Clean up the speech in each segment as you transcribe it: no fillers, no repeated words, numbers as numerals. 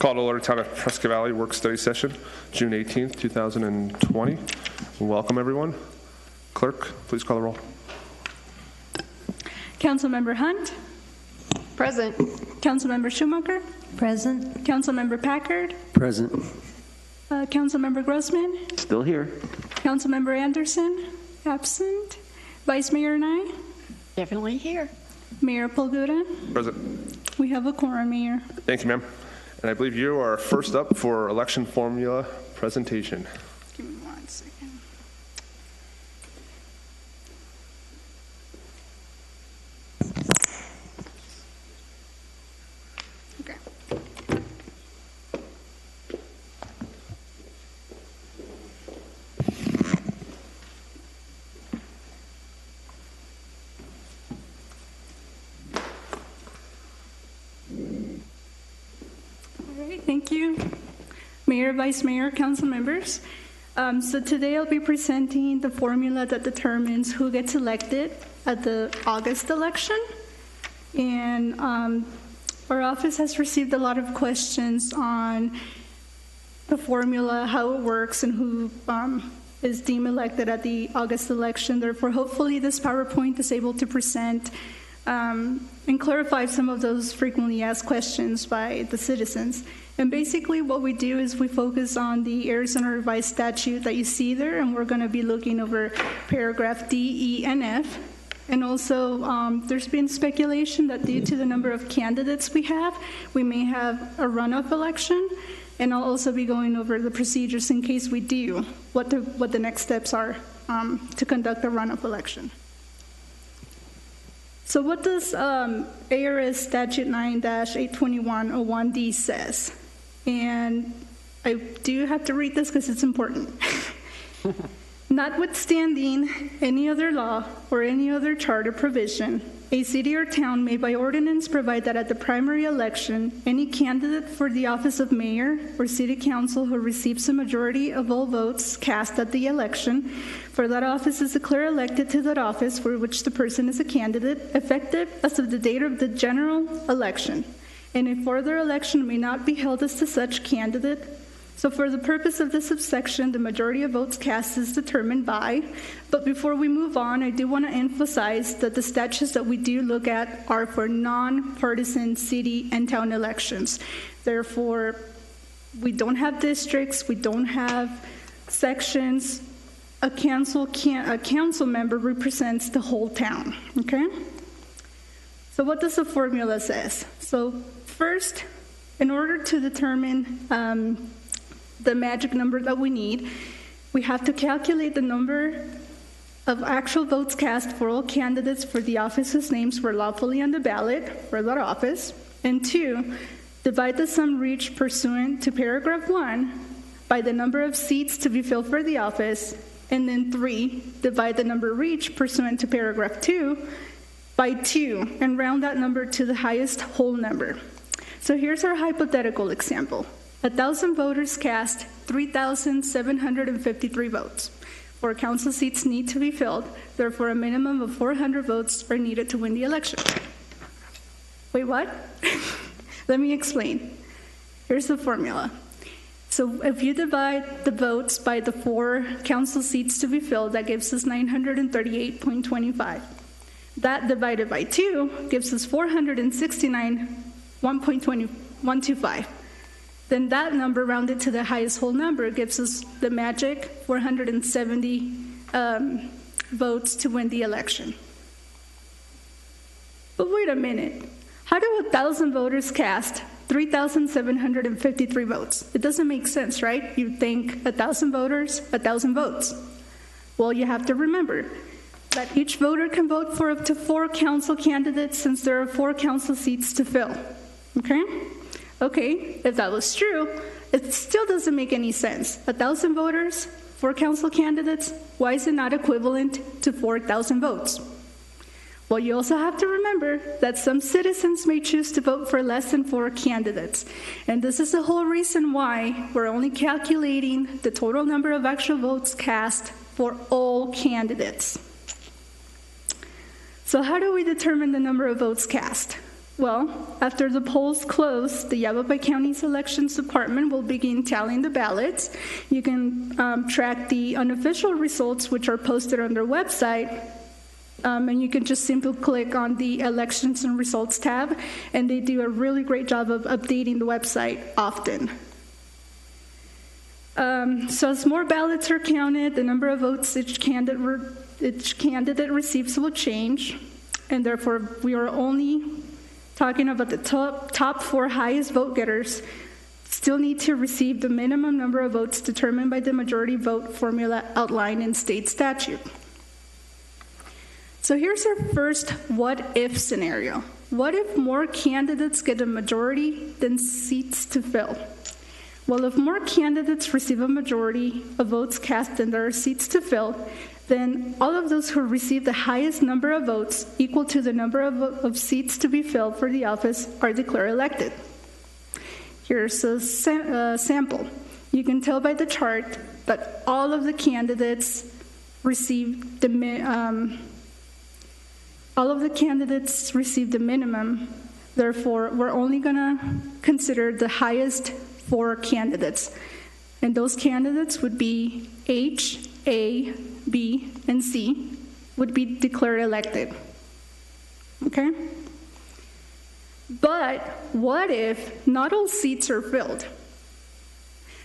Call to order Town of Prescott Valley Work Study Session, June 18th, 2020. Welcome, everyone. Clerk, please call the roll. Councilmember Hunt. Present. Councilmember Schumacher. Present. Councilmember Packard. Present. Councilmember Grossman. Still here. Councilmember Anderson. Absent. Vice Mayor Nye. Definitely here. Mayor Polguta. Present. We have a quorum, Mayor. Thank you, ma'am. And I believe you are first up for election formula presentation. Give me 1 second. Okay. All right, thank you. Mayor, Vice Mayor, council members. So today I'll be presenting the formula that determines who gets elected at the August election. And our office has received a lot of questions on the formula, how it works, and who is deemed elected at the August election. Therefore, hopefully this PowerPoint is able to present and clarify some of those frequently asked questions by the citizens. And basically what we do is we focus on the Arizona Revised Statute that you see there, and we're going to be looking over paragraph D, E, and F. And also there's been speculation that due to the number of candidates we have, we may have a runoff election. And I'll also be going over the procedures in case we do, what the next steps are to conduct a runoff election. So what does ARS Statute 9-821-01D says? And I do have to read this because it's important. Notwithstanding any other law or any other charter provision, a city or town may by ordinance provide that at the primary election, any candidate for the office of mayor or city council who receives a majority of all votes cast at the election for that office is declared elected to that office for which the person is a candidate, effective as of the date of the general election. And a further election may not be held as to such candidate. So for the purpose of this subsection, the majority of votes cast is determined by. But before we move on, I do want to emphasize that the statutes that we do look at are for non-partisan city and town elections. Therefore, we don't have districts, we don't have sections. A council member represents the whole town, okay? So what does the formula says? So first, in order to determine the magic number that we need, we have to calculate the number of actual votes cast for all candidates for the office whose names were lawfully on the ballot for that office. And 2, divide the sum reached pursuant to paragraph 1 by the number of seats to be filled for the office. And then 3, divide the number reached pursuant to paragraph 2 by 2 and round that number to the highest whole number. So here's our hypothetical example. 1,000 voters cast 3,753 votes. 4 council seats need to be filled. Therefore, a minimum of 400 votes are needed to win the election. Wait, what? Let me explain. Here's the formula. So if you divide the votes by the 4 council seats to be filled, that gives us 938.25. That divided by 2 gives us 469.125. Then that number rounded to the highest whole number gives us the magic 470 votes to win the election. But wait a minute. How do 1,000 voters cast 3,753 votes? It doesn't make sense, right? You think 1,000 voters, 1,000 votes. Well, you have to remember that each voter can vote for up to 4 council candidates since there are 4 council seats to fill. Okay, if that was true, it still doesn't make any sense. 1,000 voters, 4 council candidates, why is it not equivalent to 4,000 votes? Well, you also have to remember that some citizens may choose to vote for less than 4 candidates. And this is the whole reason why we're only calculating the total number of actual votes cast for all candidates. So how do we determine the number of votes cast? Well, after the polls close, the Yavapai County's Elections Department will begin tallying the ballots. You can track the unofficial results, which are posted on their website, and you can just simply click on the Elections and Results tab, and they do a really great job of updating the website often. So as more ballots are counted, the number of votes each candidate receives will change, and therefore we are only talking about the top 4 highest vote getters still need to receive the minimum number of votes determined by the majority vote formula outlined in state statute. So here's our first what-if scenario. What if more candidates get a majority than seats to fill? Well, if more candidates receive a majority of votes cast than there are seats to fill, then all of those who receive the highest number of votes equal to the number of seats to be filled for the office are declared elected. Here's a sample. You can tell by the chart that all of the candidates received the minimum. Therefore, we're only going to consider the highest 4 candidates. And those candidates would be H, A, B, and C would be declared elected. Okay? But what if not all seats are filled?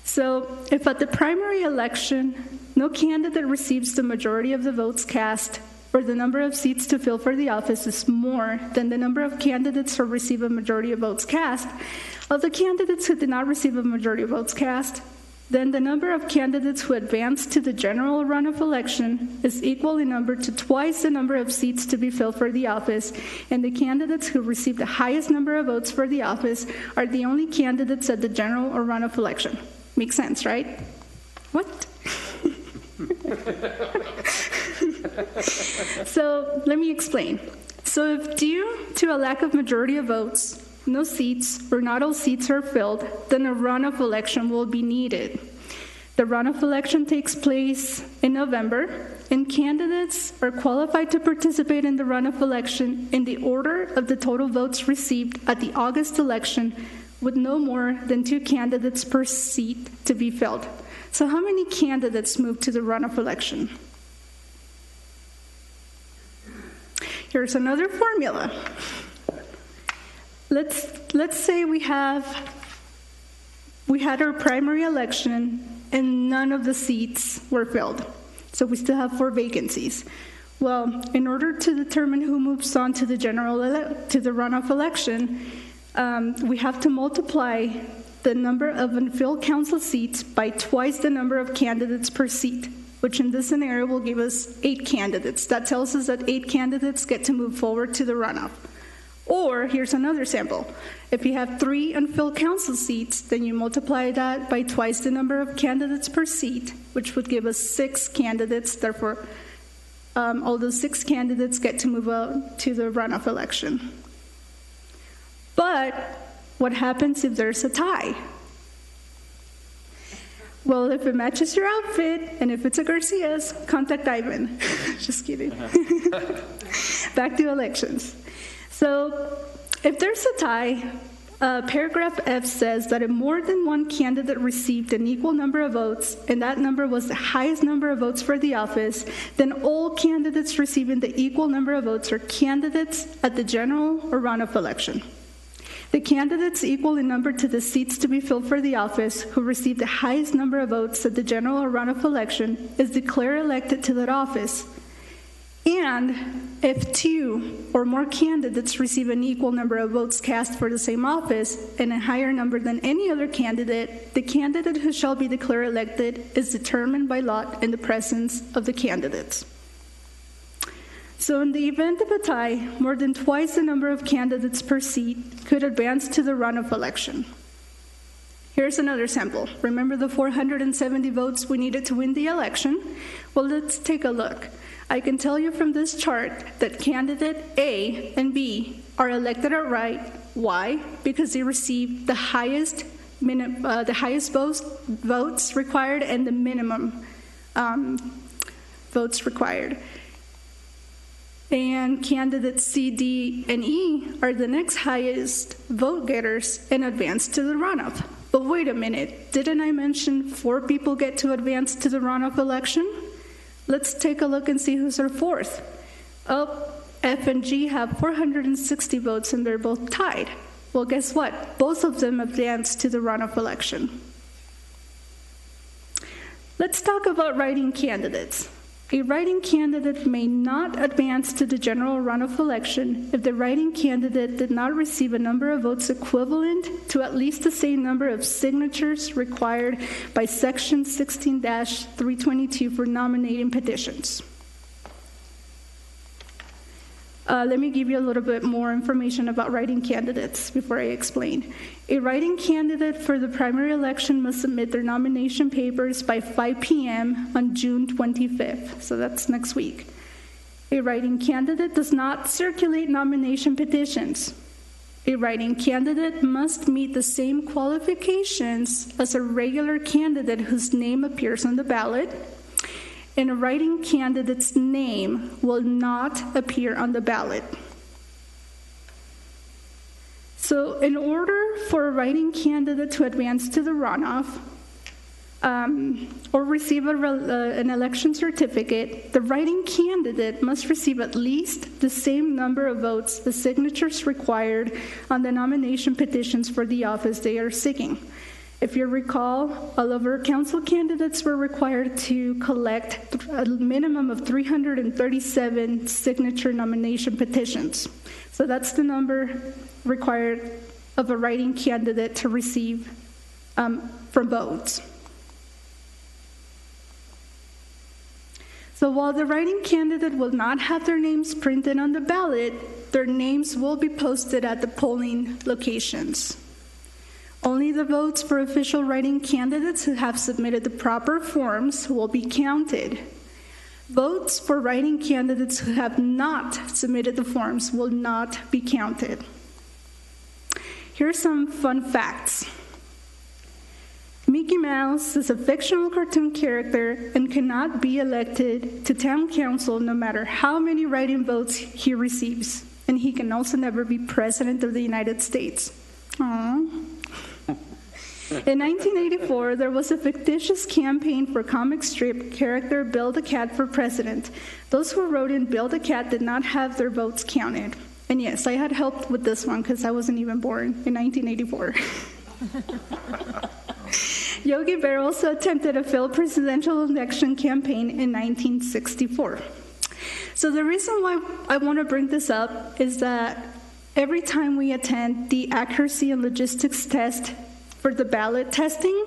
So if at the primary election, no candidate receives the majority of the votes cast, or the number of seats to fill for the office is more than the number of candidates who receive a majority of votes cast, of the candidates who did not receive a majority of votes cast, then the number of candidates who advance to the general runoff election is equal in number to twice the number of seats to be filled for the office, and the candidates who receive the highest number of votes for the office are the only candidates at the general or runoff election. Makes sense, right? What? So let me explain. So if due to a lack of majority of votes, no seats or not all seats are filled, then a runoff election will be needed. The runoff election takes place in November, and candidates are qualified to participate in the runoff election in the order of the total votes received at the August election, with no more than 2 candidates per seat to be filled. So how many candidates moved to the runoff election? Here's another formula. Let's say we had our primary election and none of the seats were filled. So we still have 4 vacancies. Well, in order to determine who moves on to the the runoff election, we have to multiply the number of unfilled council seats by twice the number of candidates per seat, which in this scenario will give us 8 candidates. That tells us that 8 candidates get to move forward to the runoff. Or here's another sample. If you have 3 unfilled council seats, then you multiply that by twice the number of candidates per seat, which would give us 6 candidates. Therefore, all those 6 candidates get to move out to the runoff election. But what happens if there's a tie? Well, if it matches your outfit, and if it's a Garcia's, contact Ivan. Just kidding. Back to elections. So if there's a tie, paragraph F says that if more than one candidate received an equal number of votes, and that number was the highest number of votes for the office, then all candidates receiving the equal number of votes are candidates at the general or runoff election. The candidates equal in number to the seats to be filled for the office who receive the highest number of votes at the general or runoff election is declared elected to that office. And if 2 or more candidates receive an equal number of votes cast for the same office and a higher number than any other candidate, the candidate who shall be declared elected is determined by lot in the presence of the candidates. So in the event of a tie, more than twice the number of candidates per seat could advance to the runoff election. Here's another sample. Remember the 470 votes we needed to win the election? Well, let's take a look. I can tell you from this chart that candidate A and B are elected outright. Why? Because they received the highest votes required and the minimum votes required. And candidates C, D, and E are the next highest vote getters and advance to the runoff. But wait a minute, didn't I mention 4 people get to advance to the runoff election? Let's take a look and see who's our 4th. Oh, F and G have 460 votes and they're both tied. Well, guess what? Both of them advanced to the runoff election. Let's talk about write-in candidates. A write-in candidate may not advance to the general runoff election if the write-in candidate did not receive a number of votes equivalent to at least the same number of signatures required by Section 16-322 for nominating petitions. Let me give you a little bit more information about write-in candidates before I explain. A write-in candidate for the primary election must submit their nomination papers by 5 p.m. on June 25th, so that's next week. A write-in candidate does not circulate nomination petitions. A write-in candidate must meet the same qualifications as a regular candidate whose name appears on the ballot, and a write-in candidate's name will not appear on the ballot. So in order for a write-in candidate to advance to the runoff or receive an election certificate, the write-in candidate must receive at least the same number of votes, the signatures required on the nomination petitions for the office they are seeking. If you recall, all of our council candidates were required to collect a minimum of 337 signature nomination petitions. So that's the number required of a write-in candidate to receive from votes. So while the write-in candidate will not have their names printed on the ballot, their names will be posted at the polling locations. Only the votes for official write-in candidates who have submitted the proper forms will be counted. Votes for write-in candidates who have not submitted the forms will not be counted. Here are some fun facts. Mickey Mouse is a fictional cartoon character and cannot be elected to town council no matter how many write-in votes he receives. And he can also never be president of the United States. Aww. In 1984, there was a fictitious campaign for comic strip character Bill the Cat for president. Those who wrote in Bill the Cat did not have their votes counted. And yes, I had helped with this one because I wasn't even born in 1984. Yogi Berra also attempted a failed presidential election campaign in 1964. So the reason why I want to bring this up is that every time we attend the accuracy and logistics test for the ballot testing,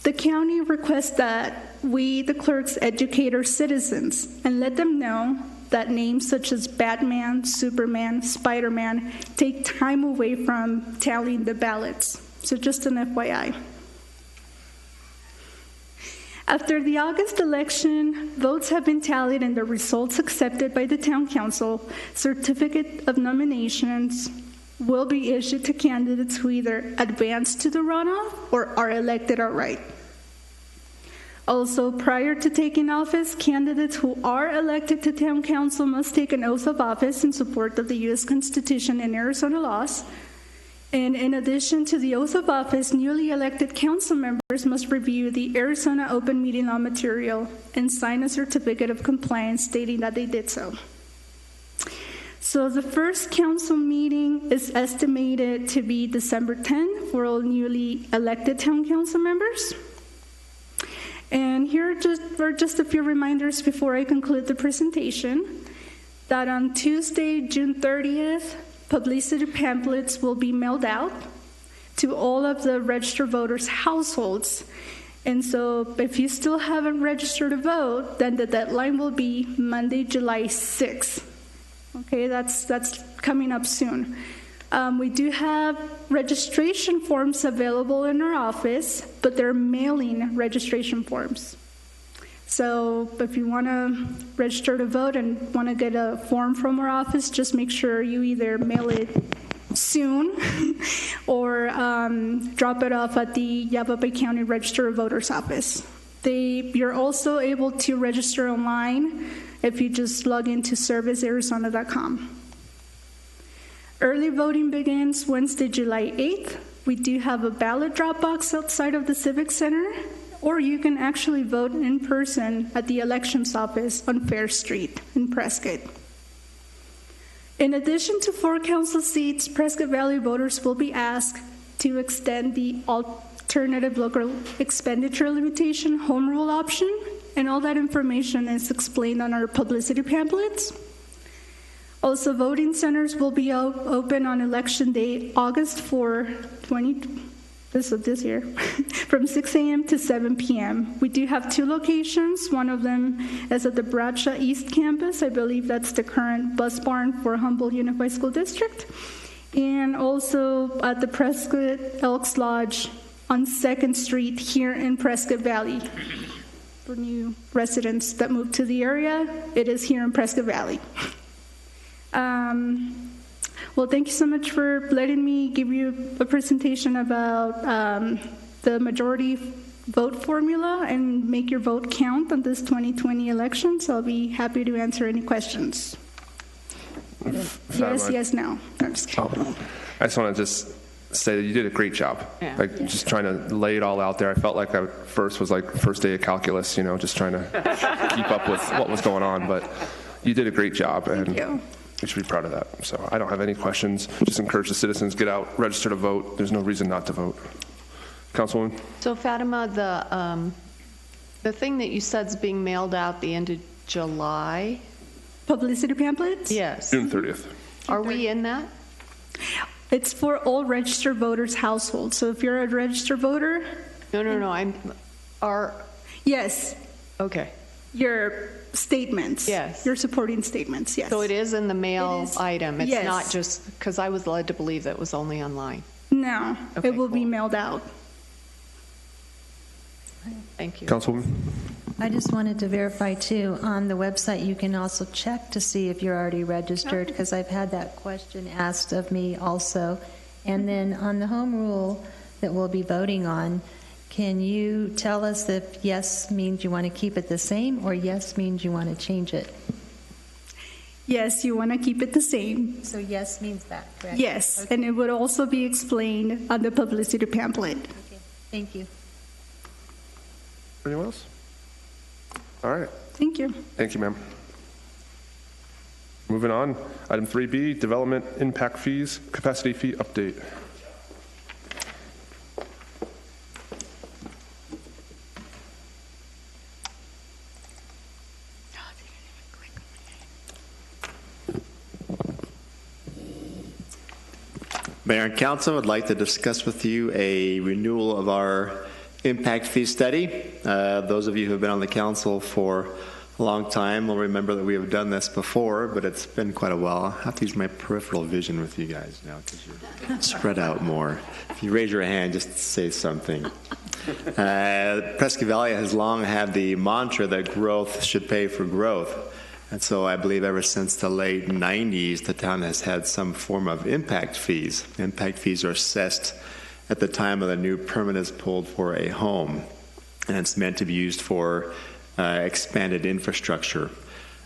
the county requests that we, the clerks, educate our citizens and let them know that names such as Batman, Superman, Spider-Man take time away from tallying the ballots. So just an FYI. After the August election, votes have been tallied and the results accepted by the town council. Certificate of nominations will be issued to candidates who either advance to the runoff or are elected outright. Also, prior to taking office, candidates who are elected to town council must take an oath of office in support of the U.S. Constitution and Arizona laws. And in addition to the oath of office, newly elected council members must review the Arizona open meeting law material and sign a certificate of compliance stating that they did so. So the first council meeting is estimated to be December 10th for all newly elected town council members. And here are just a few reminders before I conclude the presentation, that on Tuesday, June 30th, publicity pamphlets will be mailed out to all of the registered voters' households. And so if you still haven't registered to vote, then the deadline will be Monday, July 6th. Okay, that's coming up soon. We do have registration forms available in our office, but they're mailing registration forms. So if you want to register to vote and want to get a form from our office, just make sure you either mail it soon or drop it off at the Yavapai County Register of Voters office. You're also able to register online if you just log into servicearizona.com. Early voting begins Wednesday, July 8th. We do have a ballot drop box outside of the Civic Center, or you can actually vote in person at the elections office on Fair Street in Prescott. In addition to 4 council seats, Prescott Valley voters will be asked to extend the alternative local expenditure limitation home rule option, and all that information is explained on our publicity pamphlets. Also, voting centers will be open on Election Day, August 4, this year, from 6 a.m. to 7 p.m. We do have 2 locations. One of them is at the Bradshaw East Campus. I believe that's the current bus barn for Humboldt Unified School District. And also at the Prescott Elks Lodge on 2nd Street here in Prescott Valley. For new residents that move to the area, it is here in Prescott Valley. Well, thank you so much for letting me give you a presentation about the majority vote formula and make your vote count on this 2020 election. So I'll be happy to answer any questions. Yes, no. I'm just kidding. I just want to say that you did a great job. Yeah. Just trying to lay it all out there. I felt like I first was like first day of calculus, just trying to keep up with what was going on. But you did a great job, and Thank you. you should be proud of that. So I don't have any questions. Just encourage the citizens, get out, register to vote. There's no reason not to vote. Councilwoman? So Fatima, the thing that you said is being mailed out the end of July? Publicity pamphlets? Yes. June 30th. Are we in that? It's for all registered voters' households. So if you're a registered voter, No. yes, Okay. your statements. Yes. Your supporting statements, yes. So it is in the mail It is. item. It's Yes. not just, because I was led to believe that it was only online. No, Okay, it will be cool. mailed out. Thank you. Councilwoman? I just wanted to verify, too, on the website, you can also check to see if you're already registered, because I've had that question asked of me also. And then on the home rule that we'll be voting on, can you tell us if yes means you want to keep it the same, or yes means you want to change it? Yes, you want to keep it the same. So yes means that, correct? Yes, Okay. and it would also be explained on the publicity pamphlet. Okay. Thank you. Anyone else? All right. Thank you. Thank you, ma'am. Moving on, item 3B, development impact fees, capacity fee update. Mayor and Council, I'd like to discuss with you a renewal of our impact fee study. Those of you who have been on the council for a long time will remember that we have done this before, but it's been quite a while. I have to use my peripheral vision with you guys now because you're spread out more. If you raise your hand, just say something. Prescott Valley has long had the mantra that growth should pay for growth. And so I believe ever since the late 90s, the town has had some form of impact fees. Impact fees are assessed at the time of the new permit is pulled for a home. And it's meant to be used for expanded infrastructure.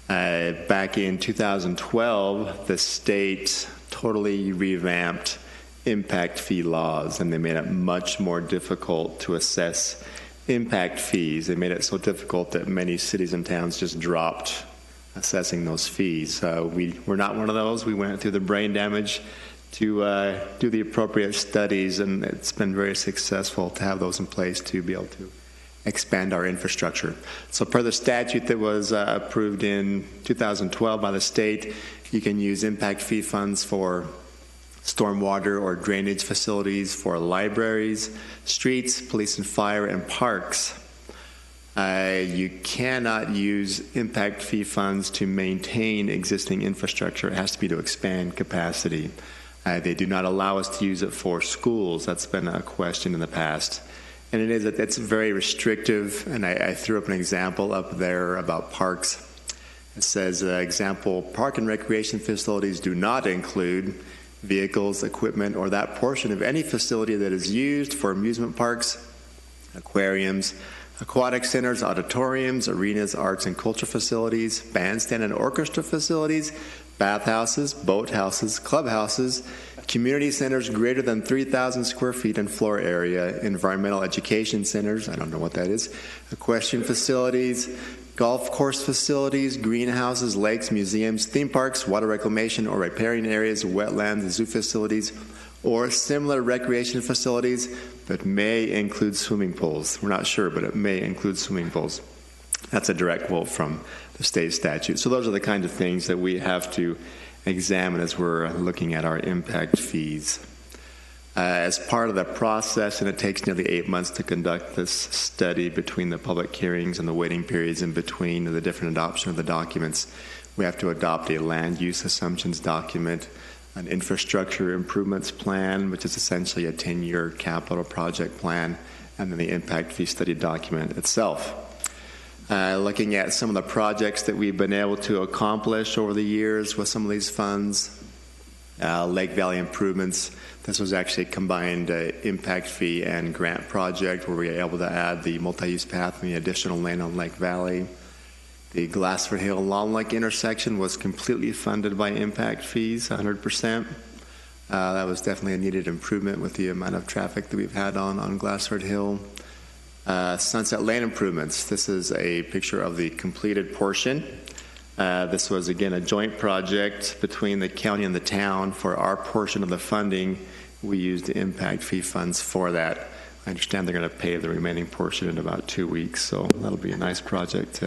Back in 2012, the state totally revamped impact fee laws, and they made it much more difficult to assess impact fees. They made it so difficult that many cities and towns just dropped assessing those fees. We're not one of those. We went through the brain damage to do the appropriate studies, and it's been very successful to have those in place to be able to expand our infrastructure. So per the statute that was approved in 2012 by the state, you can use impact fee funds for stormwater or drainage facilities, for libraries, streets, police and fire, and parks. You cannot use impact fee funds to maintain existing infrastructure. It has to be to expand capacity. They do not allow us to use it for schools. That's been a question in the past. And it's very restrictive, and I threw up an example up there about parks. It says, example, park and recreation facilities do not include vehicles, equipment, or that portion of any facility that is used for amusement parks, aquariums, aquatic centers, auditoriums, arenas, arts and culture facilities, bandstand and orchestra facilities, bathhouses, boathouses, clubhouses, community centers greater than 3,000 square feet in floor area, environmental education centers, I don't know what that is, equestrian facilities, golf course facilities, greenhouses, lakes, museums, theme parks, water reclamation or riparian areas, wetlands, zoo facilities, or similar recreation facilities, but may include swimming pools. We're not sure, but it may include swimming pools. That's a direct quote from the state statute. So those are the kind of things that we have to examine as we're looking at our impact fees. As part of the process, and it takes nearly 8 months to conduct this study between the public hearings and the waiting periods in between the different adoption of the documents, we have to adopt a land use assumptions document, an infrastructure improvements plan, which is essentially a 10-year capital project plan, and then the impact fee study document itself. Looking at some of the projects that we've been able to accomplish over the years with some of these funds, Lake Valley improvements. This was actually a combined impact fee and grant project where we were able to add the multi-use path and the additional lane on Lake Valley. The Glassford Hill Long Lake intersection was completely funded by impact fees, 100%. That was definitely a needed improvement with the amount of traffic that we've had on Glassford Hill. Sunset Lane improvements. This is a picture of the completed portion. This was, again, a joint project between the county and the town. For our portion of the funding, we used the impact fee funds for that. I understand they're going to pay the remaining portion in about 2 weeks, so that'll be a nice project.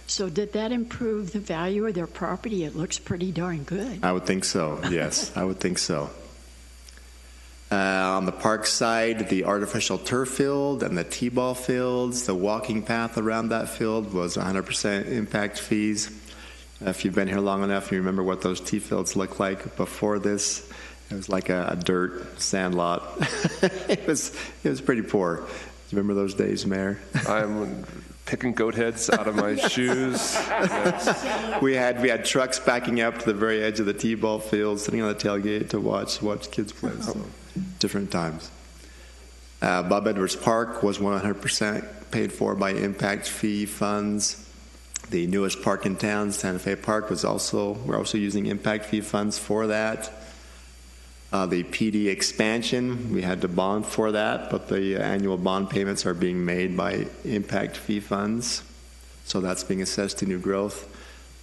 So did that improve the value of their property? It looks pretty darn good. I would think so, yes. I would think so. On the park side, the artificial turf field and the t-ball fields, the walking path around that field was 100% impact fees. If you've been here long enough, you remember what those tee fields looked like before this. It was like a dirt sand lot. It was pretty poor. Do you remember those days, Mayor? I'm picking goat heads out of my shoes. Yes. We had trucks backing up to the very edge of the t-ball field, sitting on the tailgate to watch kids play. So different times. Bob Edwards Park was 100% paid for by impact fee funds. The newest park in town, Santa Fe Park, we're also using impact fee funds for that. The PD expansion, we had to bond for that, but the annual bond payments are being made by impact fee funds. So that's being assessed to new growth.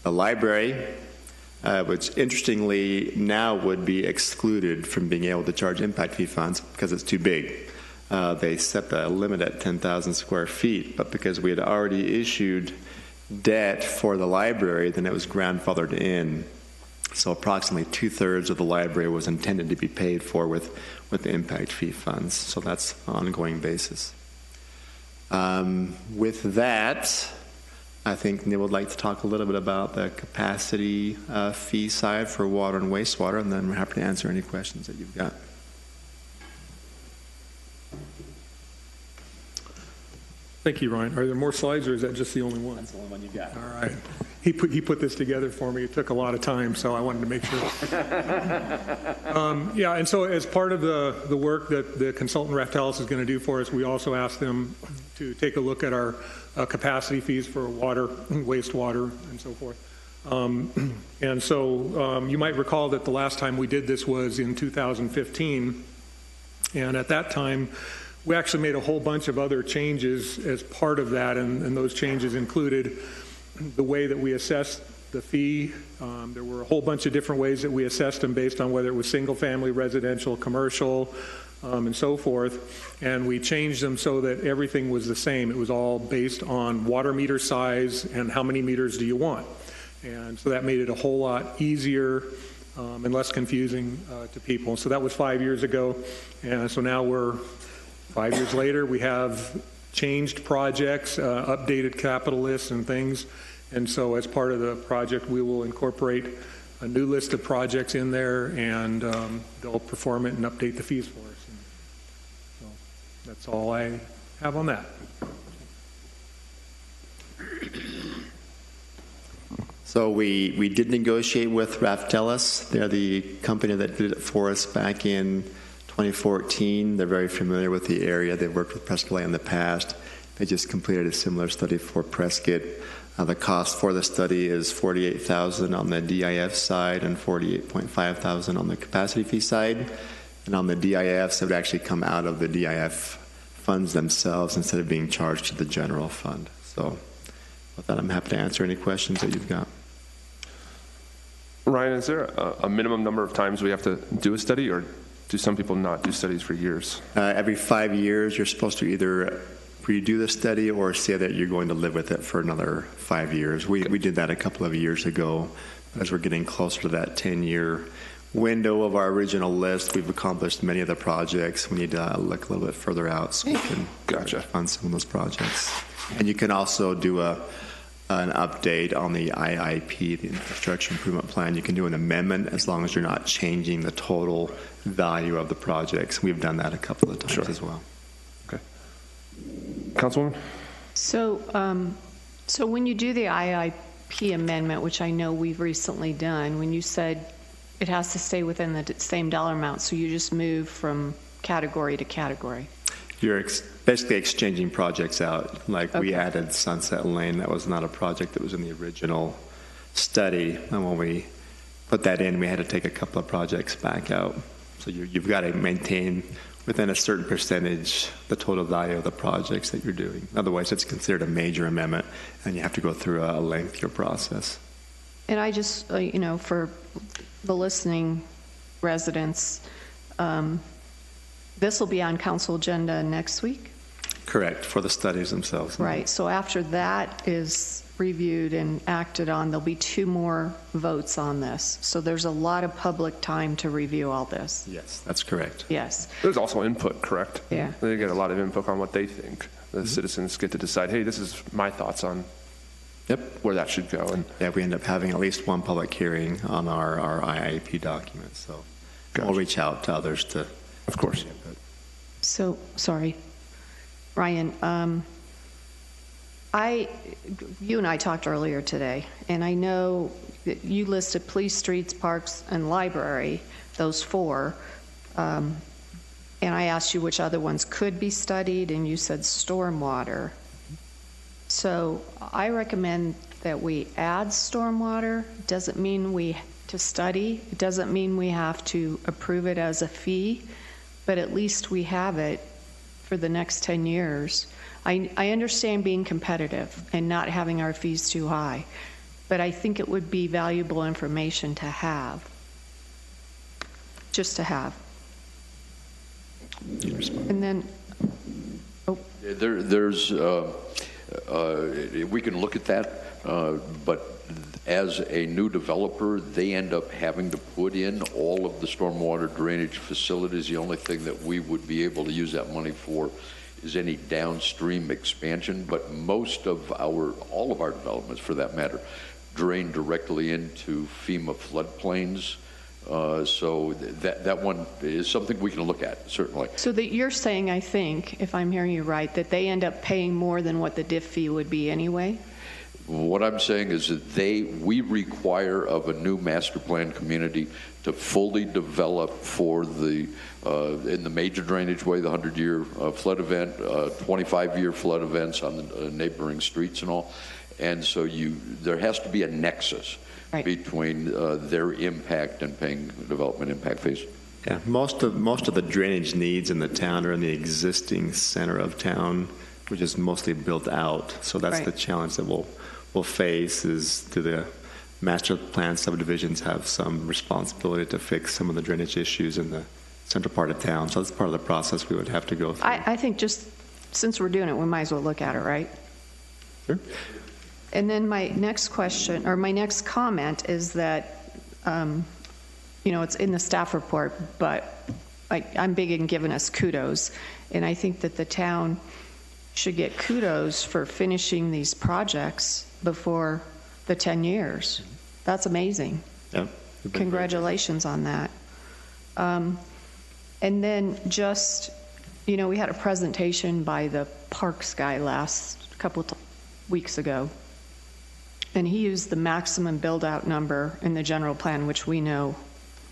The library, which interestingly now would be excluded from being able to charge impact fee funds because it's too big. They set the limit at 10,000 square feet, but because we had already issued debt for the library, then it was grandfathered in. So approximately 2/3 of the library was intended to be paid for with the impact fee funds. So that's an ongoing basis. With that, I think Neil would like to talk a little bit about the capacity fee side for water and wastewater, and then we're happy to answer any questions that you've got. Thank you, Ryan. Are there more slides, or is that just the only one? That's the only one you got. All right. He put this together for me. It took a lot of time, so I wanted to make sure. Yeah, and so as part of the work that the consultant Raftellus is going to do for us, we also asked them to take a look at our capacity fees for water, wastewater, and so forth. And so you might recall that the last time we did this was in 2015, and at that time, we actually made a whole bunch of other changes as part of that, and those changes included the way that we assessed the fee. There were a whole bunch of different ways that we assessed them based on whether it was single-family, residential, commercial, and so forth. And we changed them so that everything was the same. It was all based on water meter size and how many meters do you want. And so that made it a whole lot easier and less confusing to people. So that was 5 years ago. And so now we're 5 years later, we have changed projects, updated capital lists and things. And so as part of the project, we will incorporate a new list of projects in there, and they'll perform it and update the fees for us. And so that's all I have on that. So we did negotiate with Raftellus. They're the company that did it for us back in 2014. They're very familiar with the area. They've worked with Prescott in the past, They just completed a similar study for Prescott. The cost for the study is $48,000 on the DIF side and $48,500 on the capacity fee side. And on the DIFs, it would actually come out of the DIF funds themselves instead of being charged to the general fund. So with that, I'm happy to answer any questions that you've got. Ryan, is there a minimum number of times we have to do a study, or do some people not do studies for years? Every 5 years, you're supposed to either redo the study or say that you're going to live with it for another 5 years. We did that a couple of years ago. As we're getting closer to that 10-year window of our original list, we've accomplished many of the projects. We need to look a little bit further out so we can fund some of those projects. And you can also do an update on the IIP, the Infrastructure Improvement Plan. You can do an amendment as long as you're not changing the total value of the projects. We've done that a couple of times as well. Okay. Councilwoman? So when you do the IIP amendment, which I know we've recently done, when you said it has to stay within the same dollar amount, so you just move from category to category? You're basically exchanging projects out. Like we added Sunset Lane. That was not a project that was in the original study. And when we put that in, we had to take a couple of projects back out. So you've got to maintain within a certain percentage the total value of the projects that you're doing. Otherwise, it's considered a major amendment, and you have to go through a lengthier process. And I just, for the listening residents, this will be on council agenda next week? Correct, for the studies themselves. Right, so after that is reviewed and acted on, there'll be 2 more votes on this. So there's a lot of public time to review all this. Yes, that's correct. Yes. There's also input, correct? Yeah. They get a lot of input on what they think. The citizens get to decide, hey, this is my thoughts on where that should go. And yeah, we end up having at least one public hearing on our IIP document. So we'll reach out to others to. Of course. So, sorry, Ryan, you and I talked earlier today, and I know that you listed police, streets, parks, and library, those 4, and I asked you which other ones could be studied, and you said stormwater. So I recommend that we add stormwater. Doesn't mean to study. It doesn't mean we have to approve it as a fee, but at least we have it for the next 10 years. I understand being competitive and not having our fees too high, but I think it would be valuable information to have, just to have. And then, we can look at that, but as a new developer, they end up having to put in all of the stormwater drainage facilities. The only thing that we would be able to use that money for is any downstream expansion, but all of our developments, for that matter, drain directly into FEMA floodplains. So that one is something we can look at, certainly. so that you're saying, I think, if I'm hearing you right, that they end up paying more than what the DIF fee would be anyway? What I'm saying is that we require of a new master plan community to fully develop for in the major drainage way, the 100-year flood event, 25-year flood events on the neighboring streets and all. And so there has to be a nexus between their impact and paying development impact fees. Yeah, most of the drainage needs in the town are in the existing center of town, which is mostly built out. So that's the challenge that we'll face is, do the master plan subdivisions have some responsibility to fix some of the drainage issues in the central part of town? So that's part of the process we would have to go through. I think just since we're doing it, we might as well look at it, right? Sure. And then my next question, or my next comment is that, it's in the staff report, but I'm big in giving us kudos. And I think that the town should get kudos for finishing these projects before the 10 years. That's amazing. Yeah. Congratulations on that. And then just, we had a presentation by the parks guy a couple of weeks ago, and he used the maximum build-out number in the general plan, which we know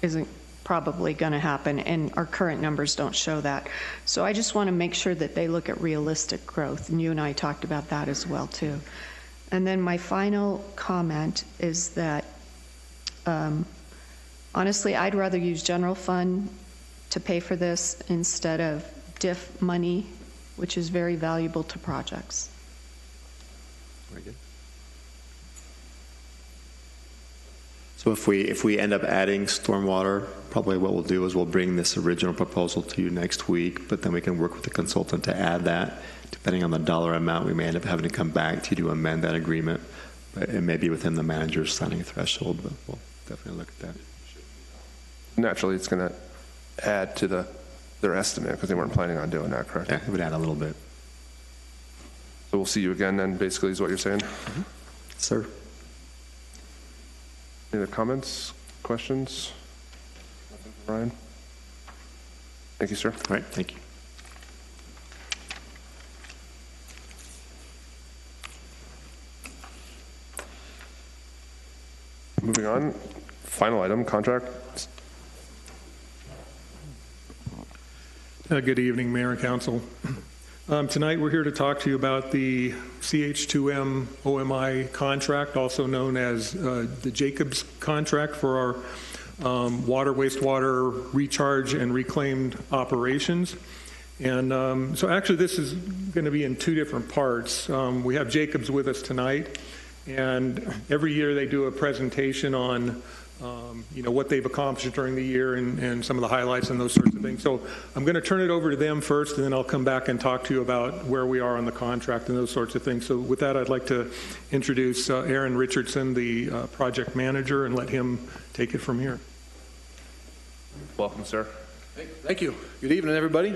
isn't probably going to happen, and our current numbers don't show that. So I just want to make sure that they look at realistic growth, and you and I talked about that as well, too. And then my final comment is that, honestly, I'd rather use general fund to pay for this instead of DIF money, which is very valuable to projects. Very good. So if we end up adding stormwater, probably what we'll do is we'll bring this original proposal to you next week, but then we can work with the consultant to add that. Depending on the dollar amount, we may end up having to come back to you to amend that agreement. But it may be within the manager's signing threshold, but we'll definitely look at that. Naturally, it's going to add to their estimate because they weren't planning on doing that, correct? Yeah, it would add a little bit. So we'll see you again then, basically, is what you're saying? Mm-hmm. Sir. Any other comments, questions? Ryan? Thank you, sir. All right, thank you. Moving on, final item, contract. Good evening, Mayor and Council. Tonight we're here to talk to you about the CH2M OMI contract, also known as the Jacobs contract for our water, wastewater recharge and reclaimed operations. And so actually this is going to be in two different parts. We have Jacobs with us tonight, and every year they do a presentation on what they've accomplished during the year and some of the highlights and those sorts of things. So I'm going to turn it over to them first, and then I'll come back and talk to you about where we are on the contract and those sorts of things. So with that, I'd like to introduce Aaron Richardson, the project manager, and let him take it from here. Welcome, sir. Thank you. Good evening, everybody.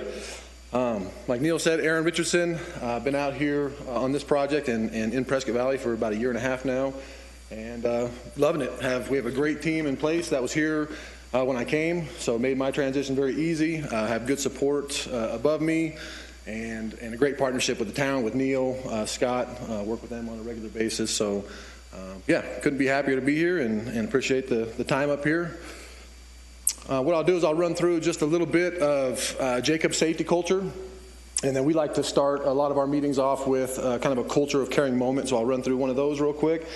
Like Neil said, Aaron Richardson. I've been out here on this project and in Prescott Valley for about 1.5 years now, and loving it. We have a great team in place that was here when I came, so it made my transition very easy. I have good support above me, and a great partnership with the town, with Neil, Scott. Work with them on a regular basis. So, yeah, couldn't be happier to be here, and appreciate the time up here. What I'll do is I'll run through just a little bit of Jacob's safety culture, and then we like to start a lot of our meetings off with kind of a culture of caring moment, so I'll run through one of those real quick.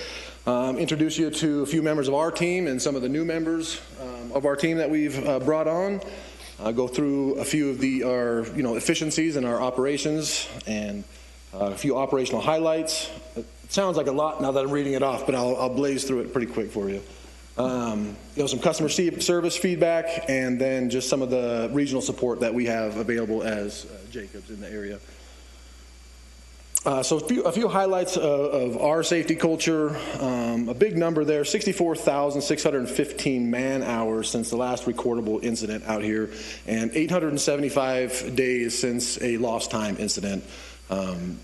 Introduce you to a few members of our team and some of the new members of our team that we've brought on. Go through a few of our efficiencies in our operations and a few operational highlights. It sounds like a lot now that I'm reading it off, but I'll blaze through it pretty quick for you. Some customer service feedback, and then just some of the regional support that we have available as Jacobs in the area. So a few highlights of our safety culture. A big number there, 64,615 man hours since the last recordable incident out here, and 875 days since a lost time incident.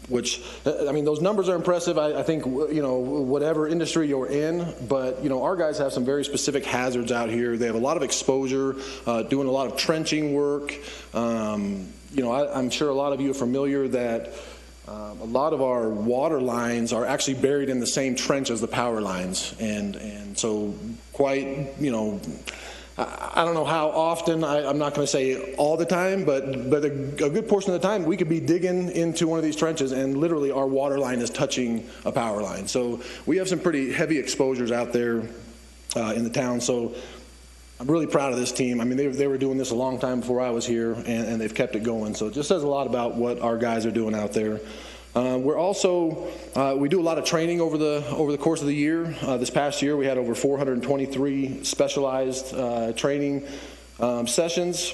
Which, I mean, those numbers are impressive. I think, whatever industry you're in, but, our guys have some very specific hazards out here. They have a lot of exposure, doing a lot of trenching work. I'm sure a lot of you are familiar that a lot of our water lines are actually buried in the same trench as the power lines. And so quite, I don't know how often, I'm not going to say all the time, but a good portion of the time we could be digging into one of these trenches and literally our water line is touching a power line. So we have some pretty heavy exposures out there in the town. So I'm really proud of this team. I mean, they were doing this a long time before I was here, and they've kept it going. So it just says a lot about what our guys are doing out there. We're also, we do a lot of training over the course of the year. This past year we had over 423 specialized training sessions,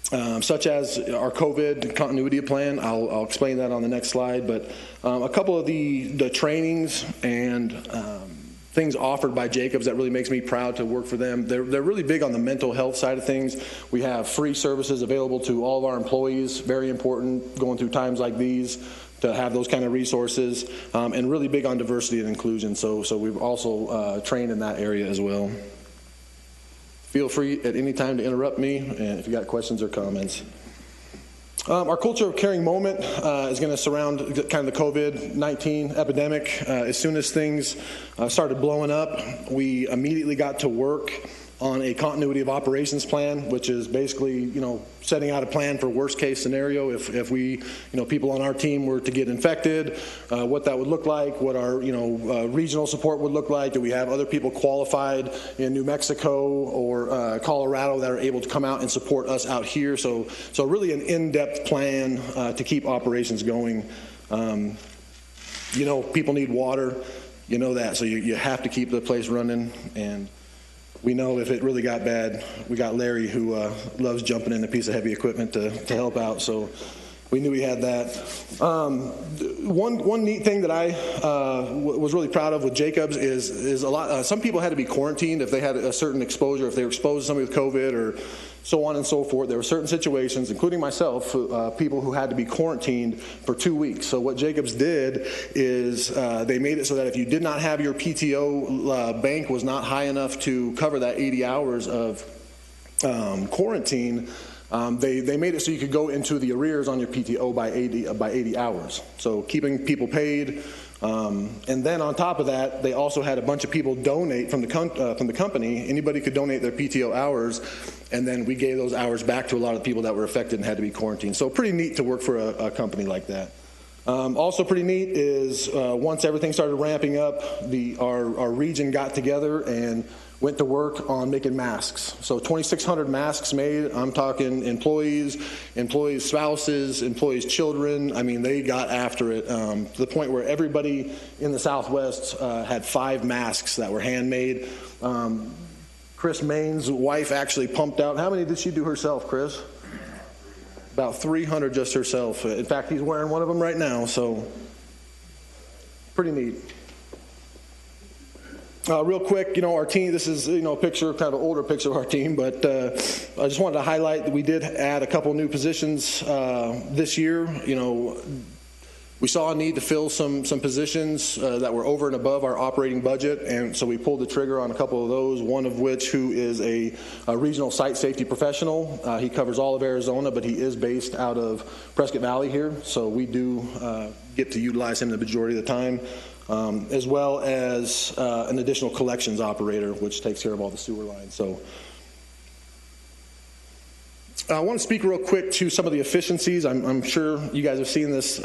such as our COVID continuity plan. I'll explain that on the next slide, but a couple of the trainings and things offered by Jacobs that really makes me proud to work for them. They're really big on the mental health side of things. We have free services available to all of our employees, very important going through times like these, to have those kind of resources, and really big on diversity and inclusion. So we've also trained in that area as well. Feel free at any time to interrupt me and if you got questions or comments. Our culture of caring moment is going to surround kind of the COVID-19 epidemic. As soon as things started blowing up, we immediately got to work on a continuity of operations plan, which is basically, setting out a plan for worst case scenario. If we, people on our team were to get infected, what that would look like, what our, regional support would look like. Do we have other people qualified in New Mexico or Colorado that are able to come out and support us out here? So really an in-depth plan to keep operations going. People need water, that, so you have to keep the place running. And we know if it really got bad, we got Larry, who loves jumping in a piece of heavy equipment to help out. So we knew we had that. One neat thing that I was really proud of with Jacobs is a lot. Some people had to be quarantined if they had a certain exposure, if they were exposed to somebody with COVID or so on and so forth. There were certain situations, including myself, people who had to be quarantined for 2 weeks. So what Jacobs did is they made it so that if you did not have your PTO bank was not high enough to cover that 80 hours of quarantine, they made it so you could go into the arrears on your PTO by 80 hours. So keeping people paid. And then on top of that, they also had a bunch of people donate from the company. Anybody could donate their PTO hours, and then we gave those hours back to a lot of people that were affected and had to be quarantined. So pretty neat to work for a company like that. Also pretty neat is once everything started ramping up, our region got together and went to work on making masks. So 2,600 masks made. I'm talking employees' spouses, employees' children. I mean, they got after it to the point where everybody in the Southwest had 5 masks that were handmade. Chris Main's wife actually pumped out. How many did she do herself, Chris? About 300 just herself. In fact, he's wearing one of them right now, so pretty neat. Real quick, our team, this is, a picture, kind of an older picture of our team, but I just wanted to highlight that we did add a couple new positions this year. We saw a need to fill some positions that were over and above our operating budget, and so we pulled the trigger on a couple of those, one of which who is a regional site safety professional. He covers all of Arizona, but he is based out of Prescott Valley here, so we do get to utilize him the majority of the time. As well as an additional collections operator, which takes care of all the sewer lines. So I want to speak real quick to some of the efficiencies. I'm sure you guys have seen this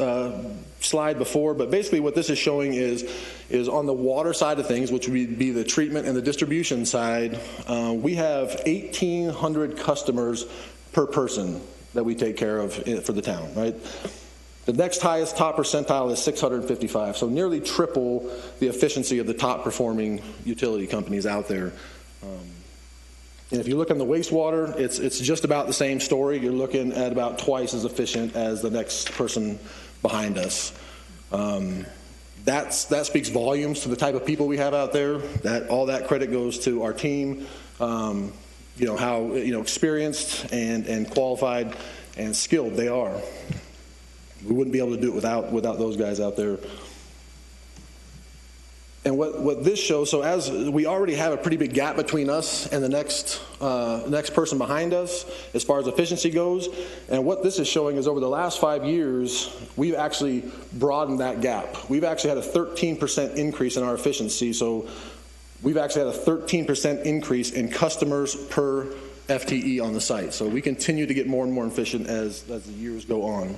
slide before, but basically what this is showing is on the water side of things, which would be the treatment and the distribution side, we have 1,800 customers per person that we take care of for the town, right? The next highest top percentile is 655, so nearly triple the efficiency of the top performing utility companies out there. And if you look on the wastewater, it's just about the same story. You're looking at about twice as efficient as the next person behind us. That speaks volumes to the type of people we have out there. All that credit goes to our team. How experienced and qualified and skilled they are. We wouldn't be able to do it without those guys out there. And what this shows, so as we already have a pretty big gap between us and the next person behind us as far as efficiency goes, and what this is showing is over the last 5 years, we've actually broadened that gap. We've actually had a 13% increase in our efficiency, so we've actually had a 13% increase in customers per FTE on the site. So we continue to get more and more efficient as the years go on.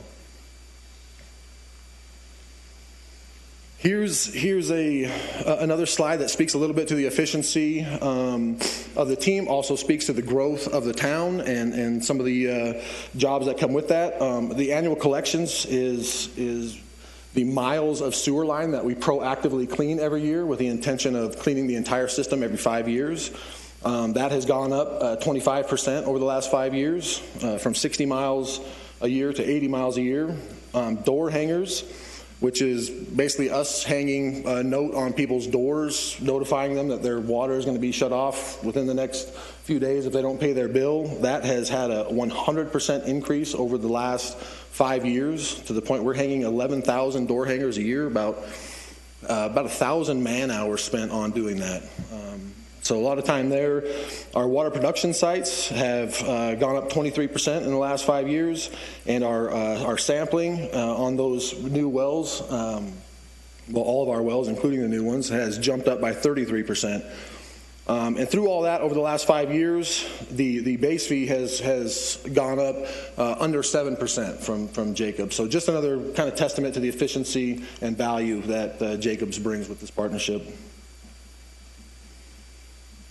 Here's another slide that speaks a little bit to the efficiency of the team, also speaks to the growth of the town and some of the jobs that come with that. The annual collections is the miles of sewer line that we proactively clean every year with the intention of cleaning the entire system every 5 years. That has gone up 25% over the last 5 years, from 60 miles a year to 80 miles a year. Door hangers, which is basically us hanging a note on people's doors, notifying them that their water is going to be shut off within the next few days if they don't pay their bill. That has had a 100% increase over the last 5 years, to the point we're hanging 11,000 door hangers a year, about 1,000 man hours spent on doing that. So a lot of time there. Our water production sites have gone up 23% in the last 5 years, and our sampling on those new wells, all of our wells, including the new ones, has jumped up by 33%. And through all that, over the last 5 years, the base fee has gone up under 7% from Jacobs. So just another kind of testament to the efficiency and value that Jacobs brings with this partnership.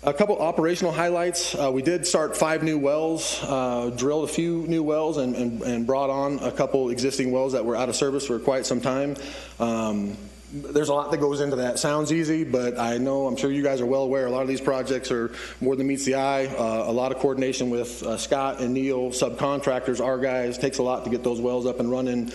A couple operational highlights. We did start 5 new wells, drilled a few new wells, and brought on a couple existing wells that were out of service for quite some time. There's a lot that goes into that. Sounds easy, but I'm sure you guys are well aware, a lot of these projects are more than meets the eye. A lot of coordination with Scott and Neil, subcontractors, our guys. Takes a lot to get those wells up and running,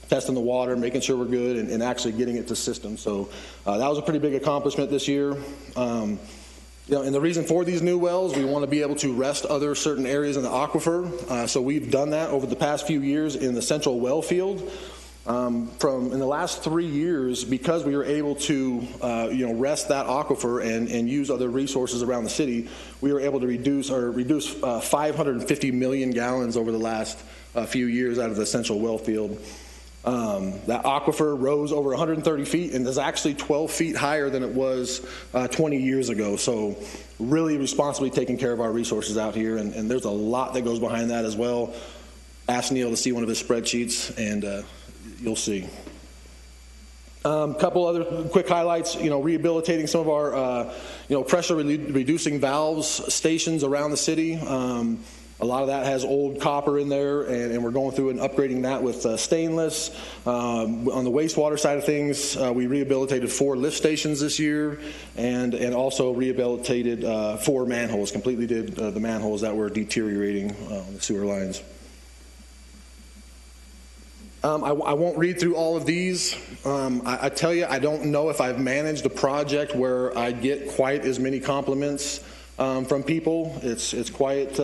testing the water, making sure we're good, and actually getting it to system. So that was a pretty big accomplishment this year. And the reason for these new wells, we want to be able to rest other certain areas in the aquifer. So we've done that over the past few years in the central well field. In the last 3 years, because we were able to rest that aquifer and use other resources around the city, we were able to reduce 550 million gallons over the last few years out of the central well field. That aquifer rose over 130 feet and is actually 12 feet higher than it was 20 years ago. So really responsibly taking care of our resources out here, and there's a lot that goes behind that as well. Ask Neil to see one of his spreadsheets, and you'll see. Couple other quick highlights, rehabilitating some of our, pressure reducing valves stations around the city. A lot of that has old copper in there, and we're going through and upgrading that with stainless. On the wastewater side of things, we rehabilitated 4 lift stations this year, and also rehabilitated 4 manholes, completely did the manholes that were deteriorating on the sewer lines. I won't read through all of these. I tell you, I don't know if I've managed a project where I get quite as many compliments from people. It's quite...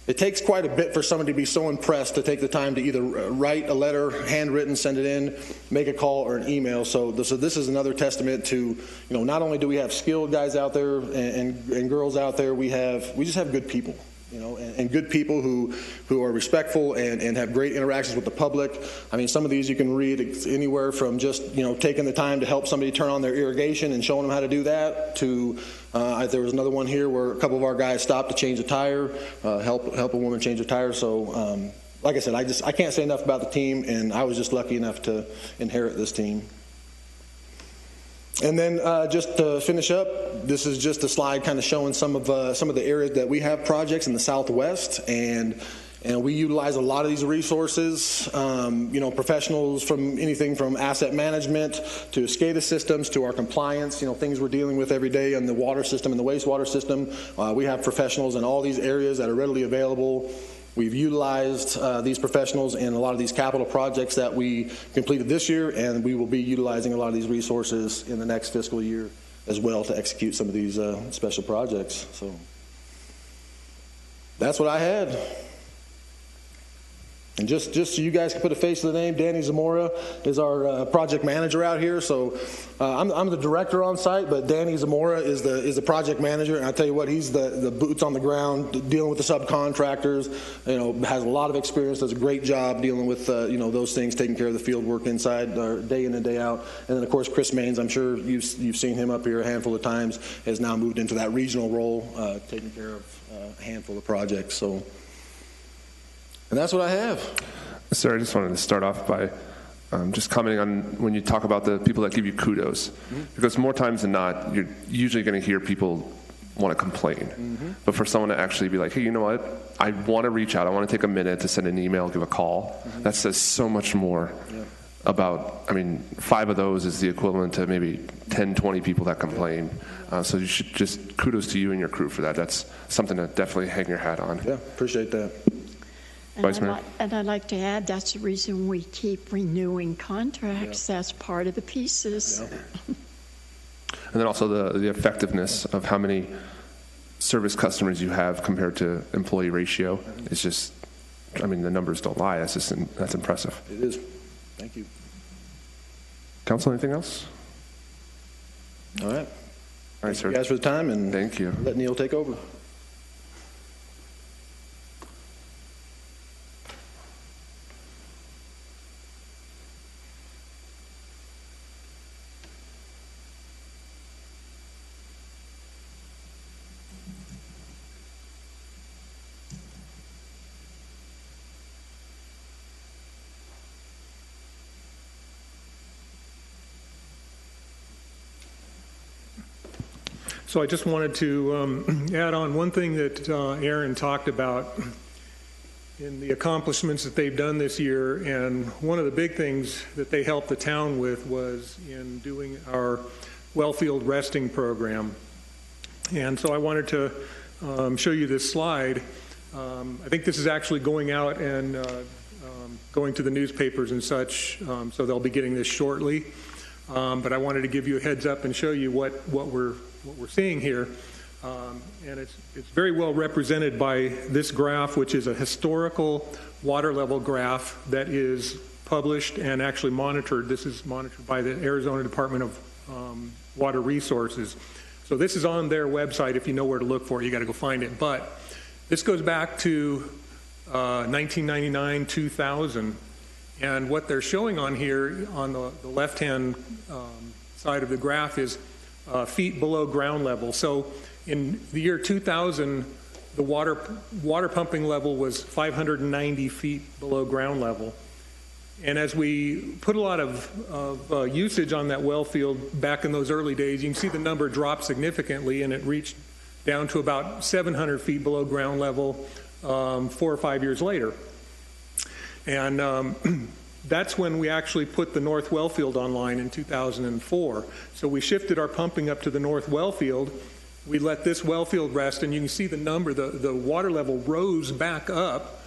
It takes quite a bit for someone to be so impressed to take the time to either write a letter, handwritten, send it in, make a call, or an email. So this is another testament to, not only do we have skilled guys out there and girls out there, we just have good people. And good people who are respectful and have great interactions with the public. I mean, some of these you can read anywhere from just, taking the time to help somebody turn on their irrigation and showing them how to do that to, there was another one here where a couple of our guys stopped to change a tire, help a woman change a tire. So, like I said, I can't say enough about the team, and I was just lucky enough to inherit this team. And then just to finish up, this is just a slide kind of showing some of the areas that we have projects in the Southwest, and we utilize a lot of these resources. Professionals from anything from asset management to SCADA systems to our compliance. Things we're dealing with every day on the water system and the wastewater system. We have professionals in all these areas that are readily available. We've utilized these professionals in a lot of these capital projects that we completed this year, and we will be utilizing a lot of these resources in the next fiscal year as well to execute some of these special projects. So that's what I had. And just so you guys can put a face to the name, Danny Zamora is our project manager out here. So I'm the director on site, but Danny Zamora is the project manager. And I tell you what, he's the boots on the ground, dealing with the subcontractors. Has a lot of experience, does a great job dealing with those things, taking care of the field work inside, day in and day out. And then of course Chris Maines, I'm sure you've seen him up here a handful of times, has now moved into that regional role, taking care of a handful of projects. So. And that's what I have. Sir, I just wanted to start off by just commenting on when you talk about the people that give you kudos. Mm-hmm. Because more times than not, you're usually going to hear people want to complain. Mm-hmm. But for someone to actually be like, hey, you know what? I want to reach out. I want to take a minute to send an email, give a call. Mm-hmm. That says so much more about, 5 of those is the equivalent to maybe 10, 20 people that complain. So you should just kudos to you and your crew for that. That's something to definitely hang your hat on. Yeah, appreciate that. Vice Mayor? And I'd like to add, that's the reason we keep renewing contracts. That's part of the pieces. And then also the effectiveness of how many service customers you have compared to employee ratio is just, the numbers don't lie. That's impressive. It is. Thank you. Council, anything else? All right. All right, sir. Thank you guys for the time, and thank you. Let Neil take over. So I just wanted to add on one thing that Aaron talked about in the accomplishments that they've done this year, and one of the big things that they helped the town with was in doing our wellfield resting program. And so I wanted to show you this slide. I think this is actually going out and going to the newspapers and such, so they'll be getting this shortly. But I wanted to give you a heads up and show you what we're seeing here. And it's very well represented by this graph, which is a historical water level graph that is published and actually monitored. This is monitored by the Arizona Department of Water Resources. So this is on their website. If you know where to look for it, you got to go find it. But this goes back to 1999, 2000. And what they're showing on here on the left-hand side of the graph is feet below ground level. So in the year 2000, the water pumping level was 590 feet below ground level. And as we put a lot of usage on that well field back in those early days, you can see the number dropped significantly, and it reached down to about 700 feet below ground level 4 or 5 years later. And that's when we actually put the north well field online in 2004. So we shifted our pumping up to the north well field. We let this well field rest, and you can see the number, the water level rose back up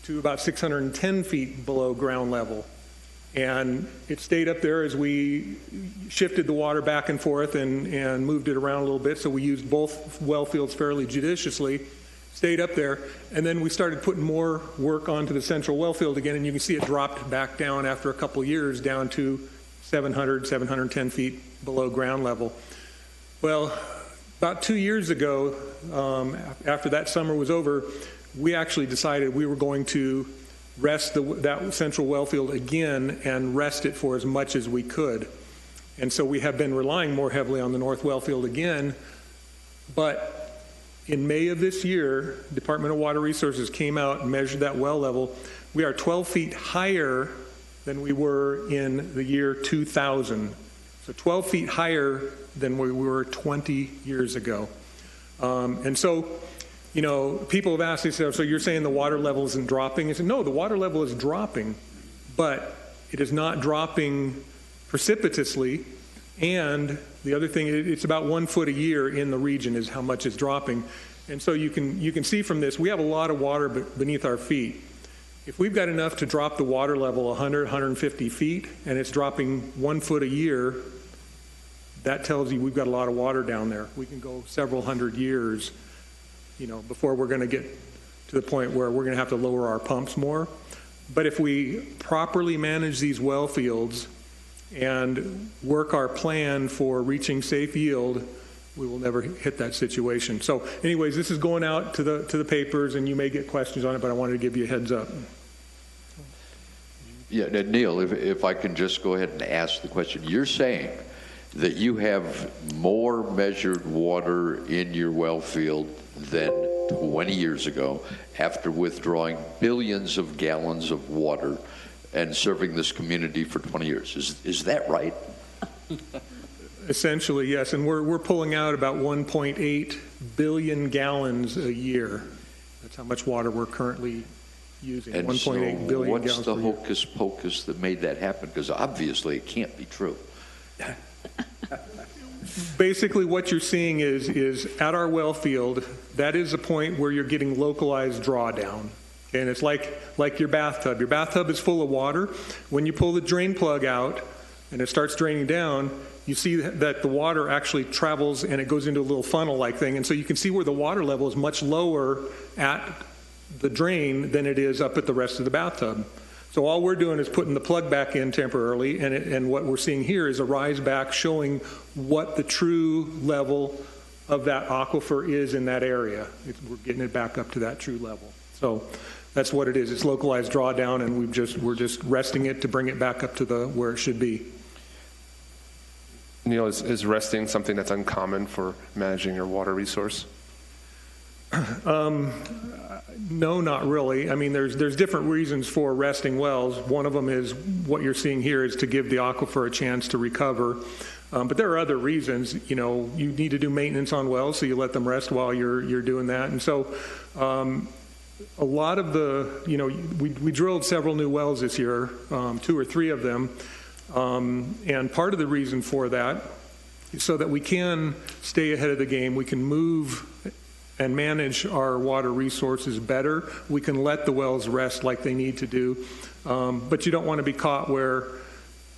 to about 610 feet below ground level. And it stayed up there as we shifted the water back and forth and moved it around a little bit. So we used both well fields fairly judiciously, stayed up there, and then we started putting more work onto the central well field again, and you can see it dropped back down after a couple of years down to 700, 710 feet below ground level. Well, about 2 years ago, after that summer was over, we actually decided we were going to rest that central well field again and rest it for as much as we could. And so we have been relying more heavily on the north well field again. But in May of this year, Department of Water Resources came out and measured that well level. We are 12 feet higher than we were in the year 2000. So 12 feet higher than we were 20 years ago. And so, you know, people have asked me, so you're saying the water level isn't dropping? I said, no, the water level is dropping, but it is not dropping precipitously. And the other thing, it's about 1 foot a year in the region is how much it's dropping. And so you can see from this, we have a lot of water beneath our feet. If we've got enough to drop the water level 100, 150 feet, and it's dropping 1 foot a year, that tells you we've got a lot of water down there. We can go several hundred years, you know, before we're going to get to the point where we're going to have to lower our pumps more. But if we properly manage these well fields and work our plan for reaching safe yield, we will never hit that situation. So anyways, this is going out to the papers, and you may get questions on it, but I wanted to give you a heads up. Yeah, Neil, if I can just go ahead and ask the question. You're saying that you have more measured water in your well field than 20 years ago after withdrawing billions of gallons of water and serving this community for 20 years. Is that right? Essentially, yes. And we're pulling out about 1.8 billion gallons a year. That's how much water we're currently using. And 1.8 billion what's gallons the per year. hocus pocus that made that happen? Because obviously it can't be true. Basically, what you're seeing is at our well field, that is a point where you're getting localized drawdown. And it's like your bathtub. Your bathtub is full of water. When you pull the drain plug out and it starts draining down, you see that the water actually travels and it goes into a little funnel-like thing. And so you can see where the water level is much lower at the drain than it is up at the rest of the bathtub. So all we're doing is putting the plug back in temporarily, and what we're seeing here is a rise back showing what the true level of that aquifer is in that area. We're getting it back up to that true level. So that's what it is. It's localized drawdown, and we're just resting it to bring it back up to where it should be. Neil, is resting something that's uncommon for managing your water resource? No, not really. I mean, there's different reasons for resting wells. One of them is what you're seeing here is to give the aquifer a chance to recover. But there are other reasons. You know, you need to do maintenance on wells, so you let them rest while you're doing that. And so a lot of the, you know, we drilled several new wells this year, 2 or 3 of them. And part of the reason for that is so that we can stay ahead of the game. We can move and manage our water resources better. We can let the wells rest like they need to do. But you don't want to be caught where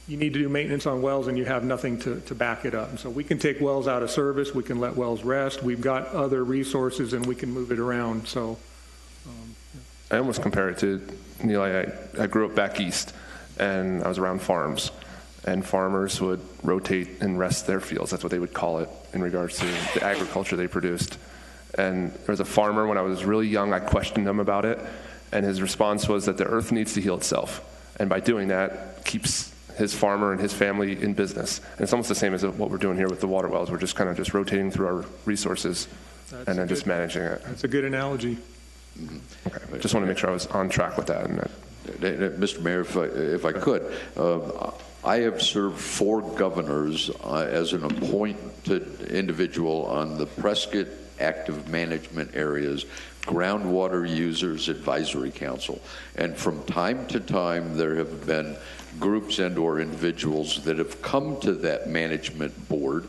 you need to do maintenance on wells and you have nothing to back it up. And so we can take wells out of service. We can let wells rest. We've got other resources and we can move it around. So I almost compare it to, Neil, I grew up back east and I was around farms. And farmers would rotate and rest their fields. That's what they would call it in regards to the agriculture they produced. And there was a farmer when I was really young, I questioned him about it. And his response was that the earth needs to heal itself. And by doing that, keeps his farmer and his family in business. And it's almost the same as what we're doing here with the water wells. We're just kind of just rotating through our resources and then just managing it. That's a good analogy. Okay. Just want to make sure I was on track with that. Mr. Mayor, if I could, I have served 4 governors as an appointed individual on the Prescott Active Management Area's Groundwater Users Advisory Council. And from time to time, there have been groups and or individuals that have come to that management board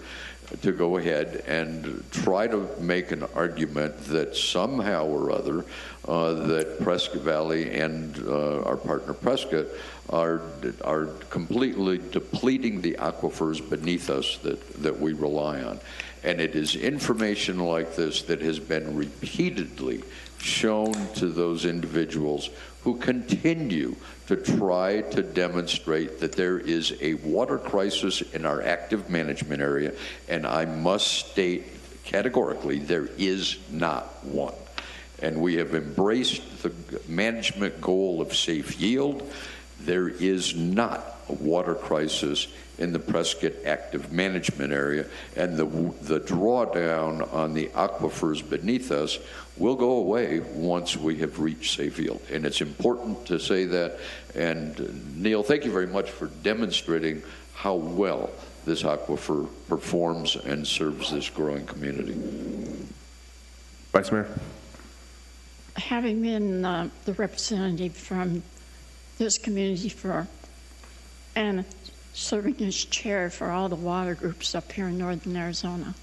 to go ahead and try to make an argument that somehow or other that Prescott Valley and our partner Prescott are completely depleting the aquifers beneath us that we rely on. And it is information like this that has been repeatedly shown to those individuals who continue to try to demonstrate that there is a water crisis in our active management area, and I must state categorically there is not one. And we have embraced the management goal of safe yield. There is not a water crisis in the Prescott Active Management Area, and the drawdown on the aquifers beneath us will go away once we have reached safe yield. And it's important to say that. And Neil, thank you very much for demonstrating how well this aquifer performs and serves this growing community. Vice Mayor. Having been the representative from this community and serving as chair for all the water groups up here in northern Arizona,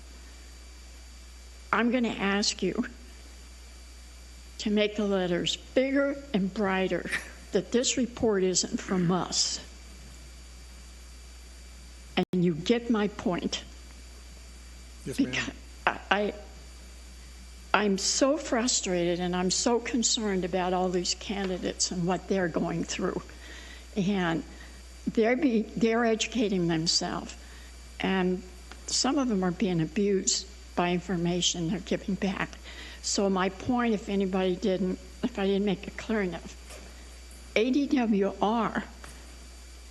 I'm going to ask you to make the letters bigger and brighter that this report isn't from us. And you get my point. Yes, ma'am. Because I'm so frustrated and I'm so concerned about all these candidates and what they're going through. And they're educating themselves. And some of them are being abused by information they're giving back. So my point, if I didn't make it clear enough, ADWR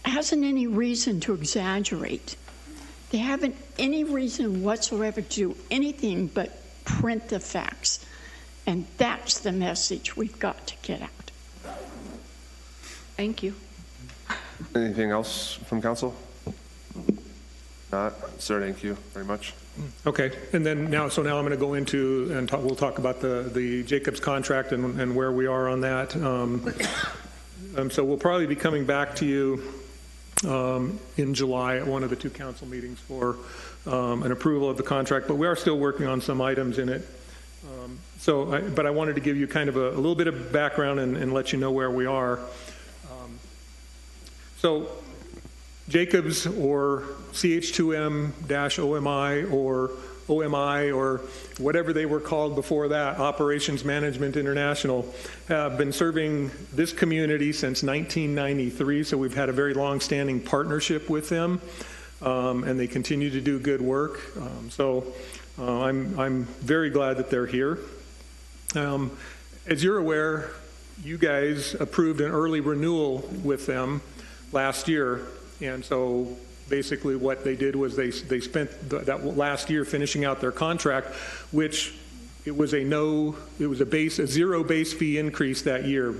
hasn't any reason to exaggerate. They haven't any reason whatsoever to do anything but print the facts. And that's the message we've got to get out. Thank you. Anything else from council? Not. Sir, thank you very much. Okay, and then now I'm going to go into and we'll talk about the Jacobs contract and where we are on that. So we'll probably be coming back to you in July at one of the 2 council meetings for an approval of the contract, but we are still working on some items in it. But I wanted to give you kind of a little bit of background and let you know where we are. So Jacobs or CH2M-OMI or OMI or whatever they were called before that, Operations Management International, have been serving this community since 1993, so we've had a very long-standing partnership with them, and they continue to do good work. I'm very glad that they're here. As you're aware, you guys approved an early renewal with them last year, and so basically what they did was they spent that last year finishing out their contract, which it was a zero base fee increase that year.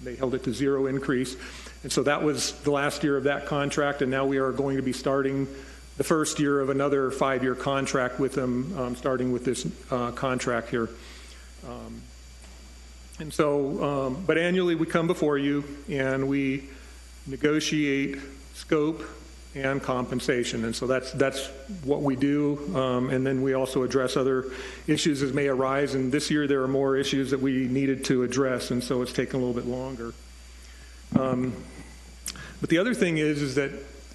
They held it to 0 increase, and so that was the last year of that contract, and now we are going to be starting the first year of another 5-year contract with them, starting with this contract here. And so, but annually we come before you and we negotiate scope and compensation. And so that's what we do. And then we also address other issues as may arise. And this year there are more issues that we needed to address, and so it's taken a little bit longer. But the other thing is that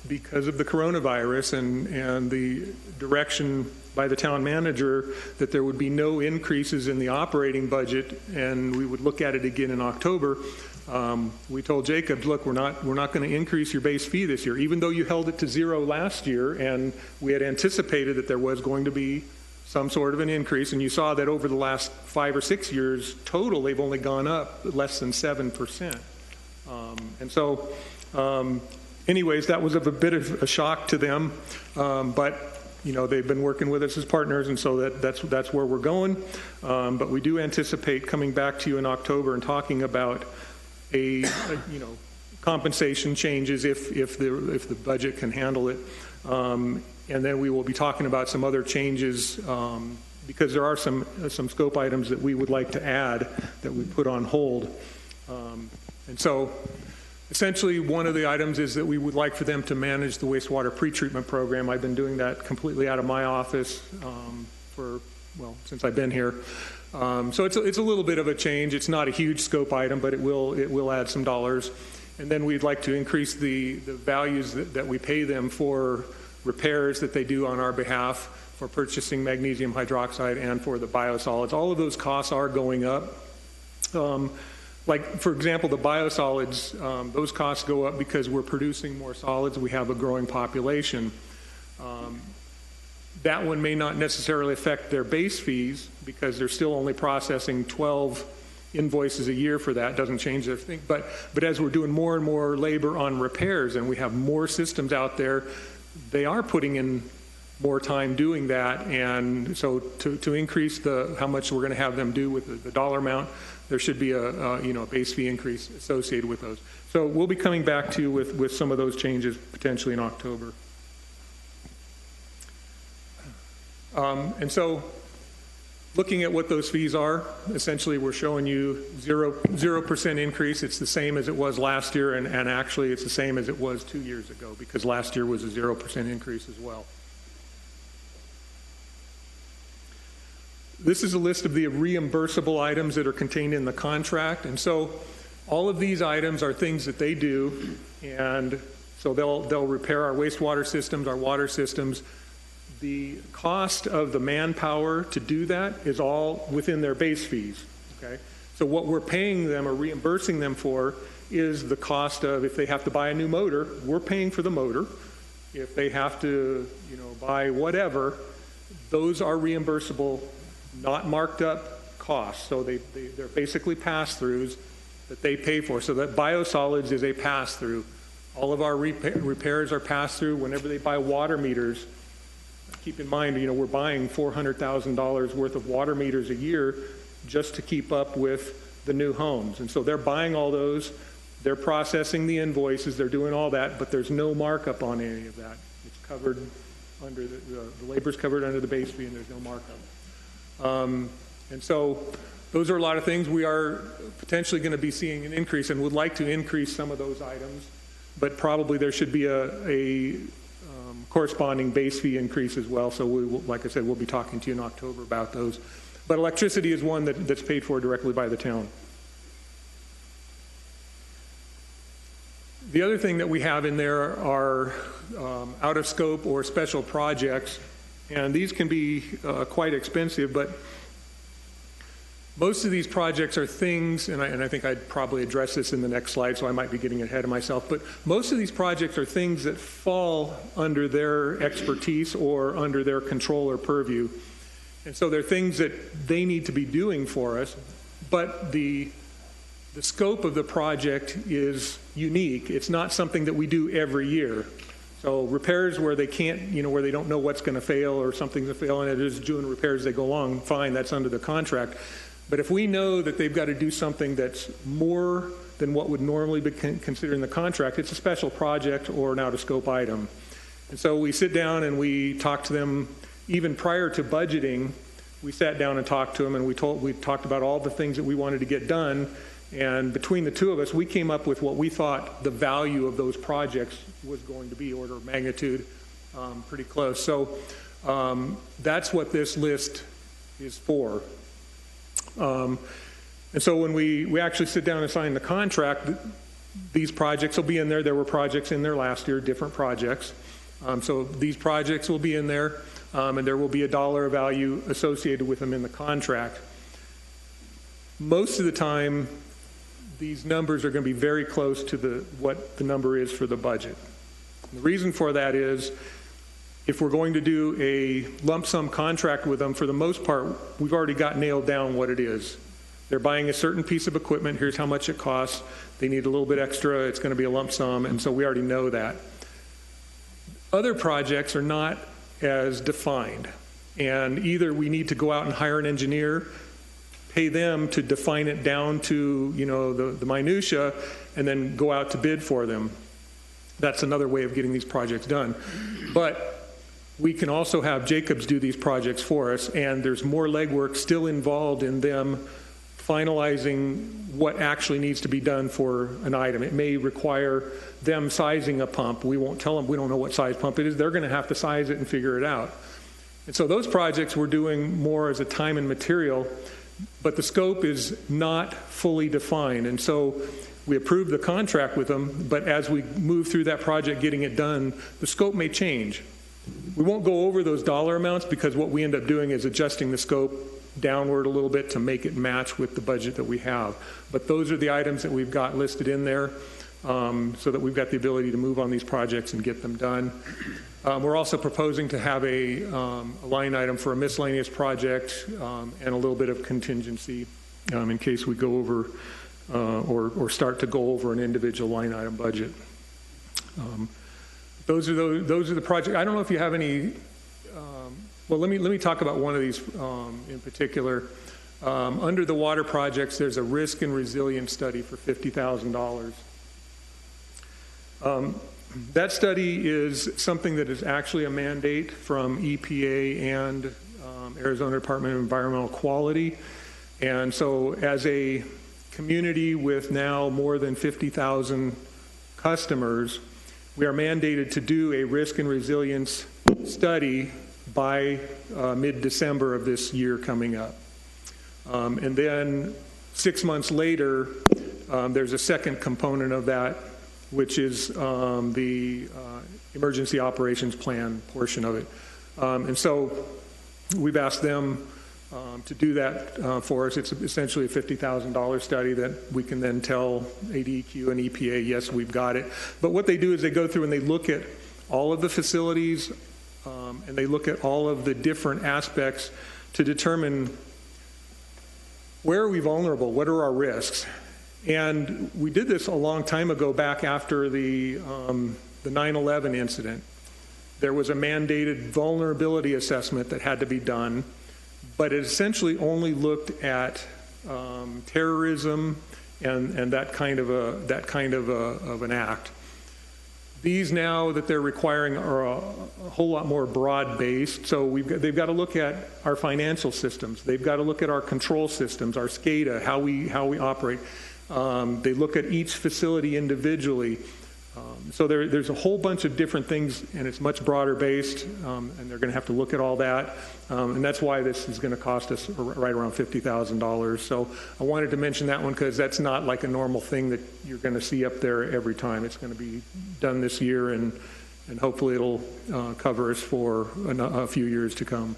because of the coronavirus and the direction by the town manager that there would be no increases in the operating budget, and we would look at it again in October, we told Jacobs, look, we're not going to increase your base fee this year, even though you held it to 0 last year, and we had anticipated that there was going to be some sort of an increase, and you saw that over the last 5 or 6 years total, they've only gone up less than 7%. And so, anyways, that was a bit of a shock to them, but you know, they've been working with us as partners, and so that's where we're going. But we do anticipate coming back to you in October and talking about a compensation changes if the budget can handle it, and then we will be talking about some other changes because there are some scope items that we would like to add that we put on hold, and so. Essentially, one of the items is that we would like for them to manage the wastewater pretreatment program. I've been doing that completely out of my office since I've been here. So it's a little bit of a change. It's not a huge scope item, but it will add some dollars. And then we'd like to increase the values that we pay them for repairs that they do on our behalf, for purchasing magnesium hydroxide and for the biosolids. All of those costs are going up. Like, for example, the biosolids, those costs go up because we're producing more solids. We have a growing population. That one may not necessarily affect their base fees because they're still only processing 12 invoices a year for that. Doesn't change their thing. But as we're doing more and more labor on repairs and we have more systems out there, they are putting in more time doing that. And so to increase how much we're going to have them do with the dollar amount, there should be a base fee increase associated with those. So we'll be coming back to you with some of those changes potentially in October. And so looking at what those fees are, essentially we're showing you 0% increase. It's the same as it was last year, and actually it's the same as it was 2 years ago because last year was a 0% increase as well. This is a list of the reimbursable items that are contained in the contract. And so all of these items are things that they do. And so they'll repair our wastewater systems, our water systems. The cost of the manpower to do that is all within their base fees. Okay? So what we're paying them or reimbursing them for is the cost of, if they have to buy a new motor, we're paying for the motor. If they have to, buy whatever, those are reimbursable, not marked up costs. So they're basically pass-throughs that they pay for. So that biosolids is a pass-through. All of our repairs are pass-through. Whenever they buy water meters, keep in mind, we're buying $400,000 worth of water meters a year just to keep up with the new homes. And so they're buying all those. They're processing the invoices. They're doing all that, but there's no markup on any of that. It's covered under the labor's covered under the base fee, and there's no markup. And so those are a lot of things. We are potentially going to be seeing an increase and would like to increase some of those items, but probably there should be a corresponding base fee increase as well. So we will, like I said, we'll be talking to you in October about those. But electricity is one that's paid for directly by the town. The other thing that we have in there are out of scope or special projects. And these can be quite expensive, but most of these projects are things, and I think I'd probably address this in the next slide, so I might be getting ahead of myself, but most of these projects are things that fall under their expertise or under their control or purview. And so they're things that they need to be doing for us, but the scope of the project is unique. It's not something that we do every year. So repairs where they can't, where they don't know what's going to fail or something's going to fail, and it is doing repairs as they go along, fine, that's under the contract. But if we know that they've got to do something that's more than what would normally be considered in the contract, it's a special project or an out-of-scope item. And so we sit down and we talk to them. Even prior to budgeting, we sat down and talked to them, and we talked about all the things that we wanted to get done. And between the two of us, we came up with what we thought the value of those projects was going to be, order of magnitude, pretty close. So that's what this list is for. And so when we actually sit down and sign the contract, these projects will be in there. There were projects in there last year, different projects. So these projects will be in there, and there will be a dollar value associated with them in the contract. Most of the time, these numbers are going to be very close to what the number is for the budget. And the reason for that is, if we're going to do a lump sum contract with them, for the most part, we've already got nailed down what it is. They're buying a certain piece of equipment. Here's how much it costs. They need a little bit extra. It's going to be a lump sum, and so we already know that. Other projects are not as defined, and either we need to go out and hire an engineer, pay them to define it down to, the minutia, and then go out to bid for them. That's another way of getting these projects done. But we can also have Jacobs do these projects for us, and there's more legwork still involved in them finalizing what actually needs to be done for an item. It may require them sizing a pump. We won't tell them, we don't know what size pump it is. They're going to have to size it and figure it out. And so those projects we're doing more as a time and material, but the scope is not fully defined. And so we approved the contract with them, but as we move through that project getting it done, the scope may change. We won't go over those dollar amounts, because what we end up doing is adjusting the scope downward a little bit to make it match with the budget that we have. But those are the items that we've got listed in there, so that we've got the ability to move on these projects and get them done. We're also proposing to have a line item for a miscellaneous project and a little bit of contingency in case we go over or start to go over an individual line item budget. Those are the projects. I don't know if you have any. Well, let me talk about one of these in particular. Under the water projects, there's a risk and resilience study for $50,000. That study is something that is actually a mandate from EPA and Arizona Department of Environmental Quality. And so as a community with now more than 50,000 customers, we are mandated to do a risk and resilience study by mid-December of this year coming up. And then 6 months later, there's a second component of that, which is the emergency operations plan portion of it. And so we've asked them to do that for us. It's essentially a $50,000 study that we can then tell ADEQ and EPA, yes, we've got it. But what they do is they go through and they look at all of the facilities, and they look at all of the different aspects to determine where are we vulnerable, what are our risks. And we did this a long time ago, back after the 9/11 incident. There was a mandated vulnerability assessment that had to be done, but it essentially only looked at terrorism and that kind of an act. These now that they're requiring are a whole lot more broad-based. So they've got to look at our financial systems. They've got to look at our control systems, our SCADA, how we operate. They look at each facility individually. So there's a whole bunch of different things, and it's much broader based, and they're going to have to look at all that. And that's why this is going to cost us right around $50,000. So I wanted to mention that one because that's not like a normal thing that you're going to see up there every time. It's going to be done this year, and hopefully it'll cover us for a few years to come.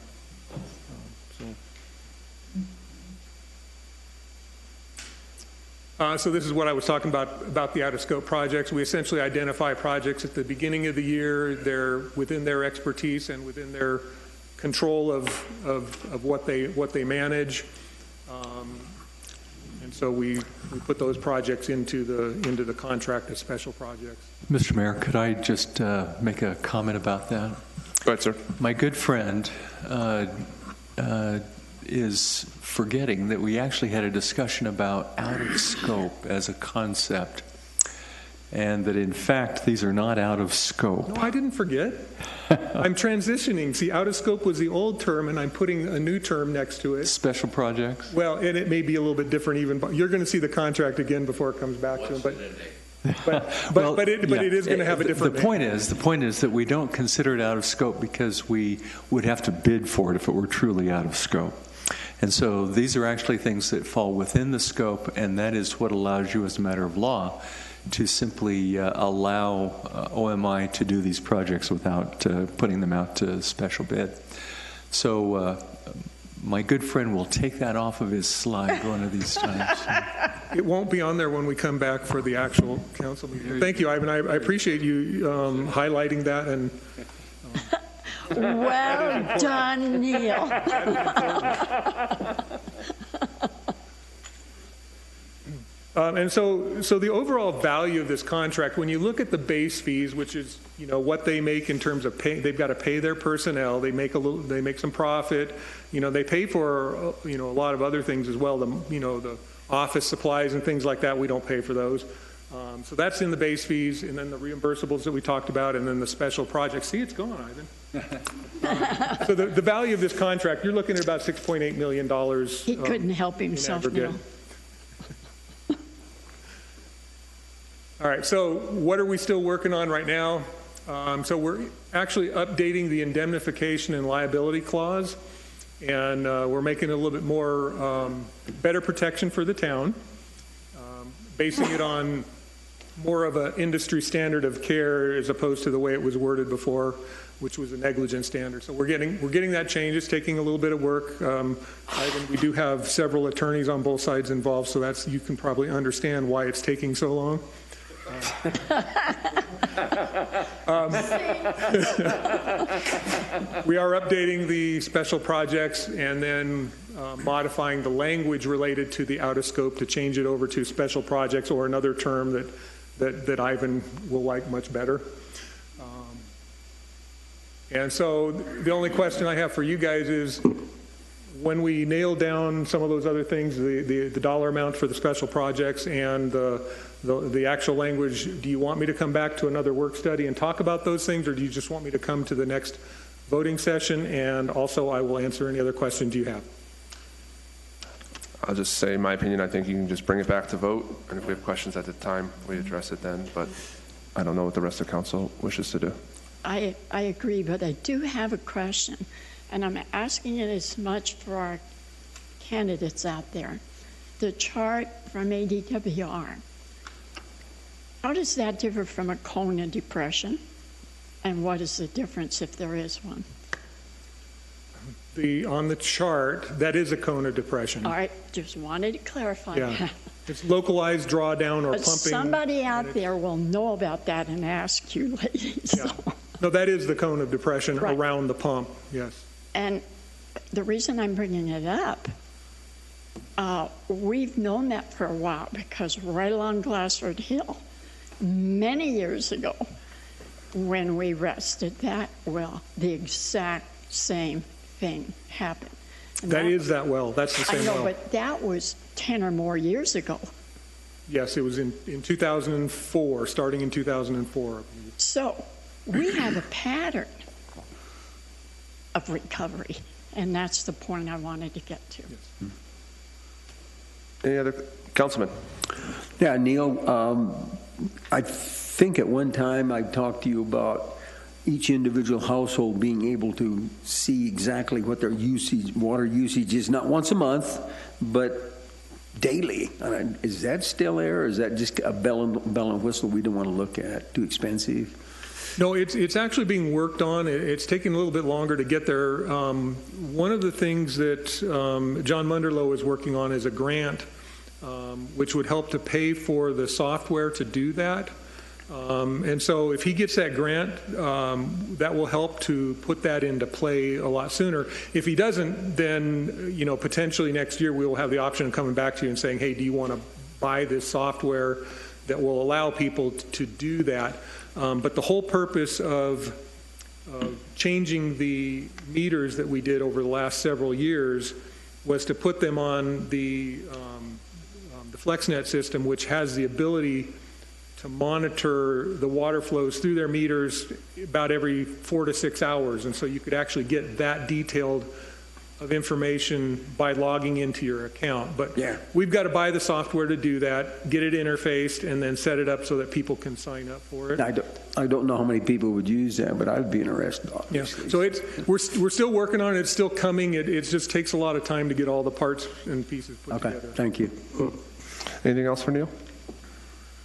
So this is what I was talking about the out-of-scope projects. We essentially identify projects at the beginning of the year. They're within their expertise and within their control of what they manage. And so we put those projects into the contract as special projects. Mr. Mayor, could I just make a comment about that? Go ahead, sir. My good friend is forgetting that we actually had a discussion about out of scope as a concept and that in fact these are not out of scope. No, I didn't forget. I'm transitioning. See, out of scope was the old term, and I'm putting a new term next to it. Special projects? Well, and it may be a little bit different even, but you're going to see the contract again before it comes back to him. But it is going to have a different The point is that we don't consider it out of scope because we would have to bid for it if it were truly out of scope. And so these are actually things that fall within the scope, and that is what allows you as a matter of law to simply allow OMI to do these projects without putting them out to special bid. So my good friend will take that off of his slide one of these times. It won't be on there when we come back for the actual council meeting. Thank you, Ivan. I appreciate you highlighting that. And well done, Neil. And so the overall value of this contract, when you look at the base fees, which is what they make in terms of pay, they've got to pay their personnel. They make some profit. They pay for a lot of other things as well. The office supplies and things like that. We don't pay for those. So that's in the base fees, and then the reimbursables that we talked about, and then the special projects. See, it's gone, Ivan. So the value of this contract, you're looking at about $6.8 million. He couldn't help himself, Neil. All right, so what are we still working on right now? So we're actually updating the indemnification and liability clause, and we're making it a little bit more better protection for the town, basing it on more of an industry standard of care as opposed to the way it was worded before, which was a negligent standard. So we're getting that change. It's taking a little bit of work. Ivan, we do have several attorneys on both sides involved, so you can probably understand why it's taking so long. We are updating the special projects and then modifying the language related to the out of scope to change it over to special projects, or another term that Ivan will like much better. And so the only question I have for you guys is, when we nail down some of those other things, the dollar amount for the special projects and the actual language, do you want me to come back to another work study and talk about those things, or do you just want me to come to the next voting session? And also, I will answer any other questions you have. I'll just say, in my opinion, I think you can just bring it back to vote, and if we have questions at the time, we address it then. But I don't know what the rest of council wishes to do. I agree, but I do have a question, and I'm asking it as much for our candidates out there. The chart from ADWR, how does that differ from a Kona depression, and what is the difference if there is one? On the chart, that is a Kona depression. All right, just wanted to clarify that. It's localized drawdown or but pumping. Somebody out there will know about that and ask you ladies. Yeah. No, that is the cone of depression around the pump, yes. And the reason I'm bringing it up, we've known that for a while, because right along Glassford Hill, many years ago, when we rested that well, the exact same thing happened. And that is that well. That's the same well. I know, but that was 10 or more years ago. Yes, it was in 2004, starting in 2004. So we have a pattern of recovery, and that's the point I wanted to get to. Yes. Any other councilman? Yeah, Neil, I think at one time I talked to you about each individual household being able to see exactly what their water usage is, not once a month, but daily. Is that still there, or is that just a bell and whistle we don't want to look at? Too expensive? No, it's actually being worked on. It's taking a little bit longer to get there. One of the things that John Munderloh is working on is a grant, which would help to pay for the software to do that. And so if he gets that grant, that will help to put that into play a lot sooner. If he doesn't, then potentially next year we will have the option of coming back to you and saying, hey, do you want to buy this software that will allow people to do that? But the whole purpose of changing the meters that we did over the last several years was to put them on the FlexNet system, which has the ability to monitor the water flows through their meters about every 4 to 6 hours. And so you could actually get that detailed of information by logging into your account. But we've got to buy the software to do that, get it interfaced, and then set it up so that people can sign up for it. I don't know how many people would use that, but I'd be interested, obviously. Yeah. So we're still working on it. It's still coming. It just takes a lot of time to get all the parts and pieces put together. Thank you. Anything else for Neil?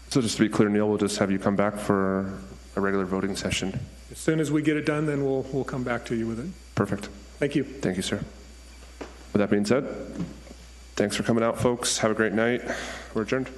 So just to be clear, Neil, we'll just have you come back for a regular voting session. As soon as we get it done, then we'll come back to you with it. Perfect. Thank you. Thank you, sir. With that being said, thanks for coming out, folks. Have a great night. We're adjourned.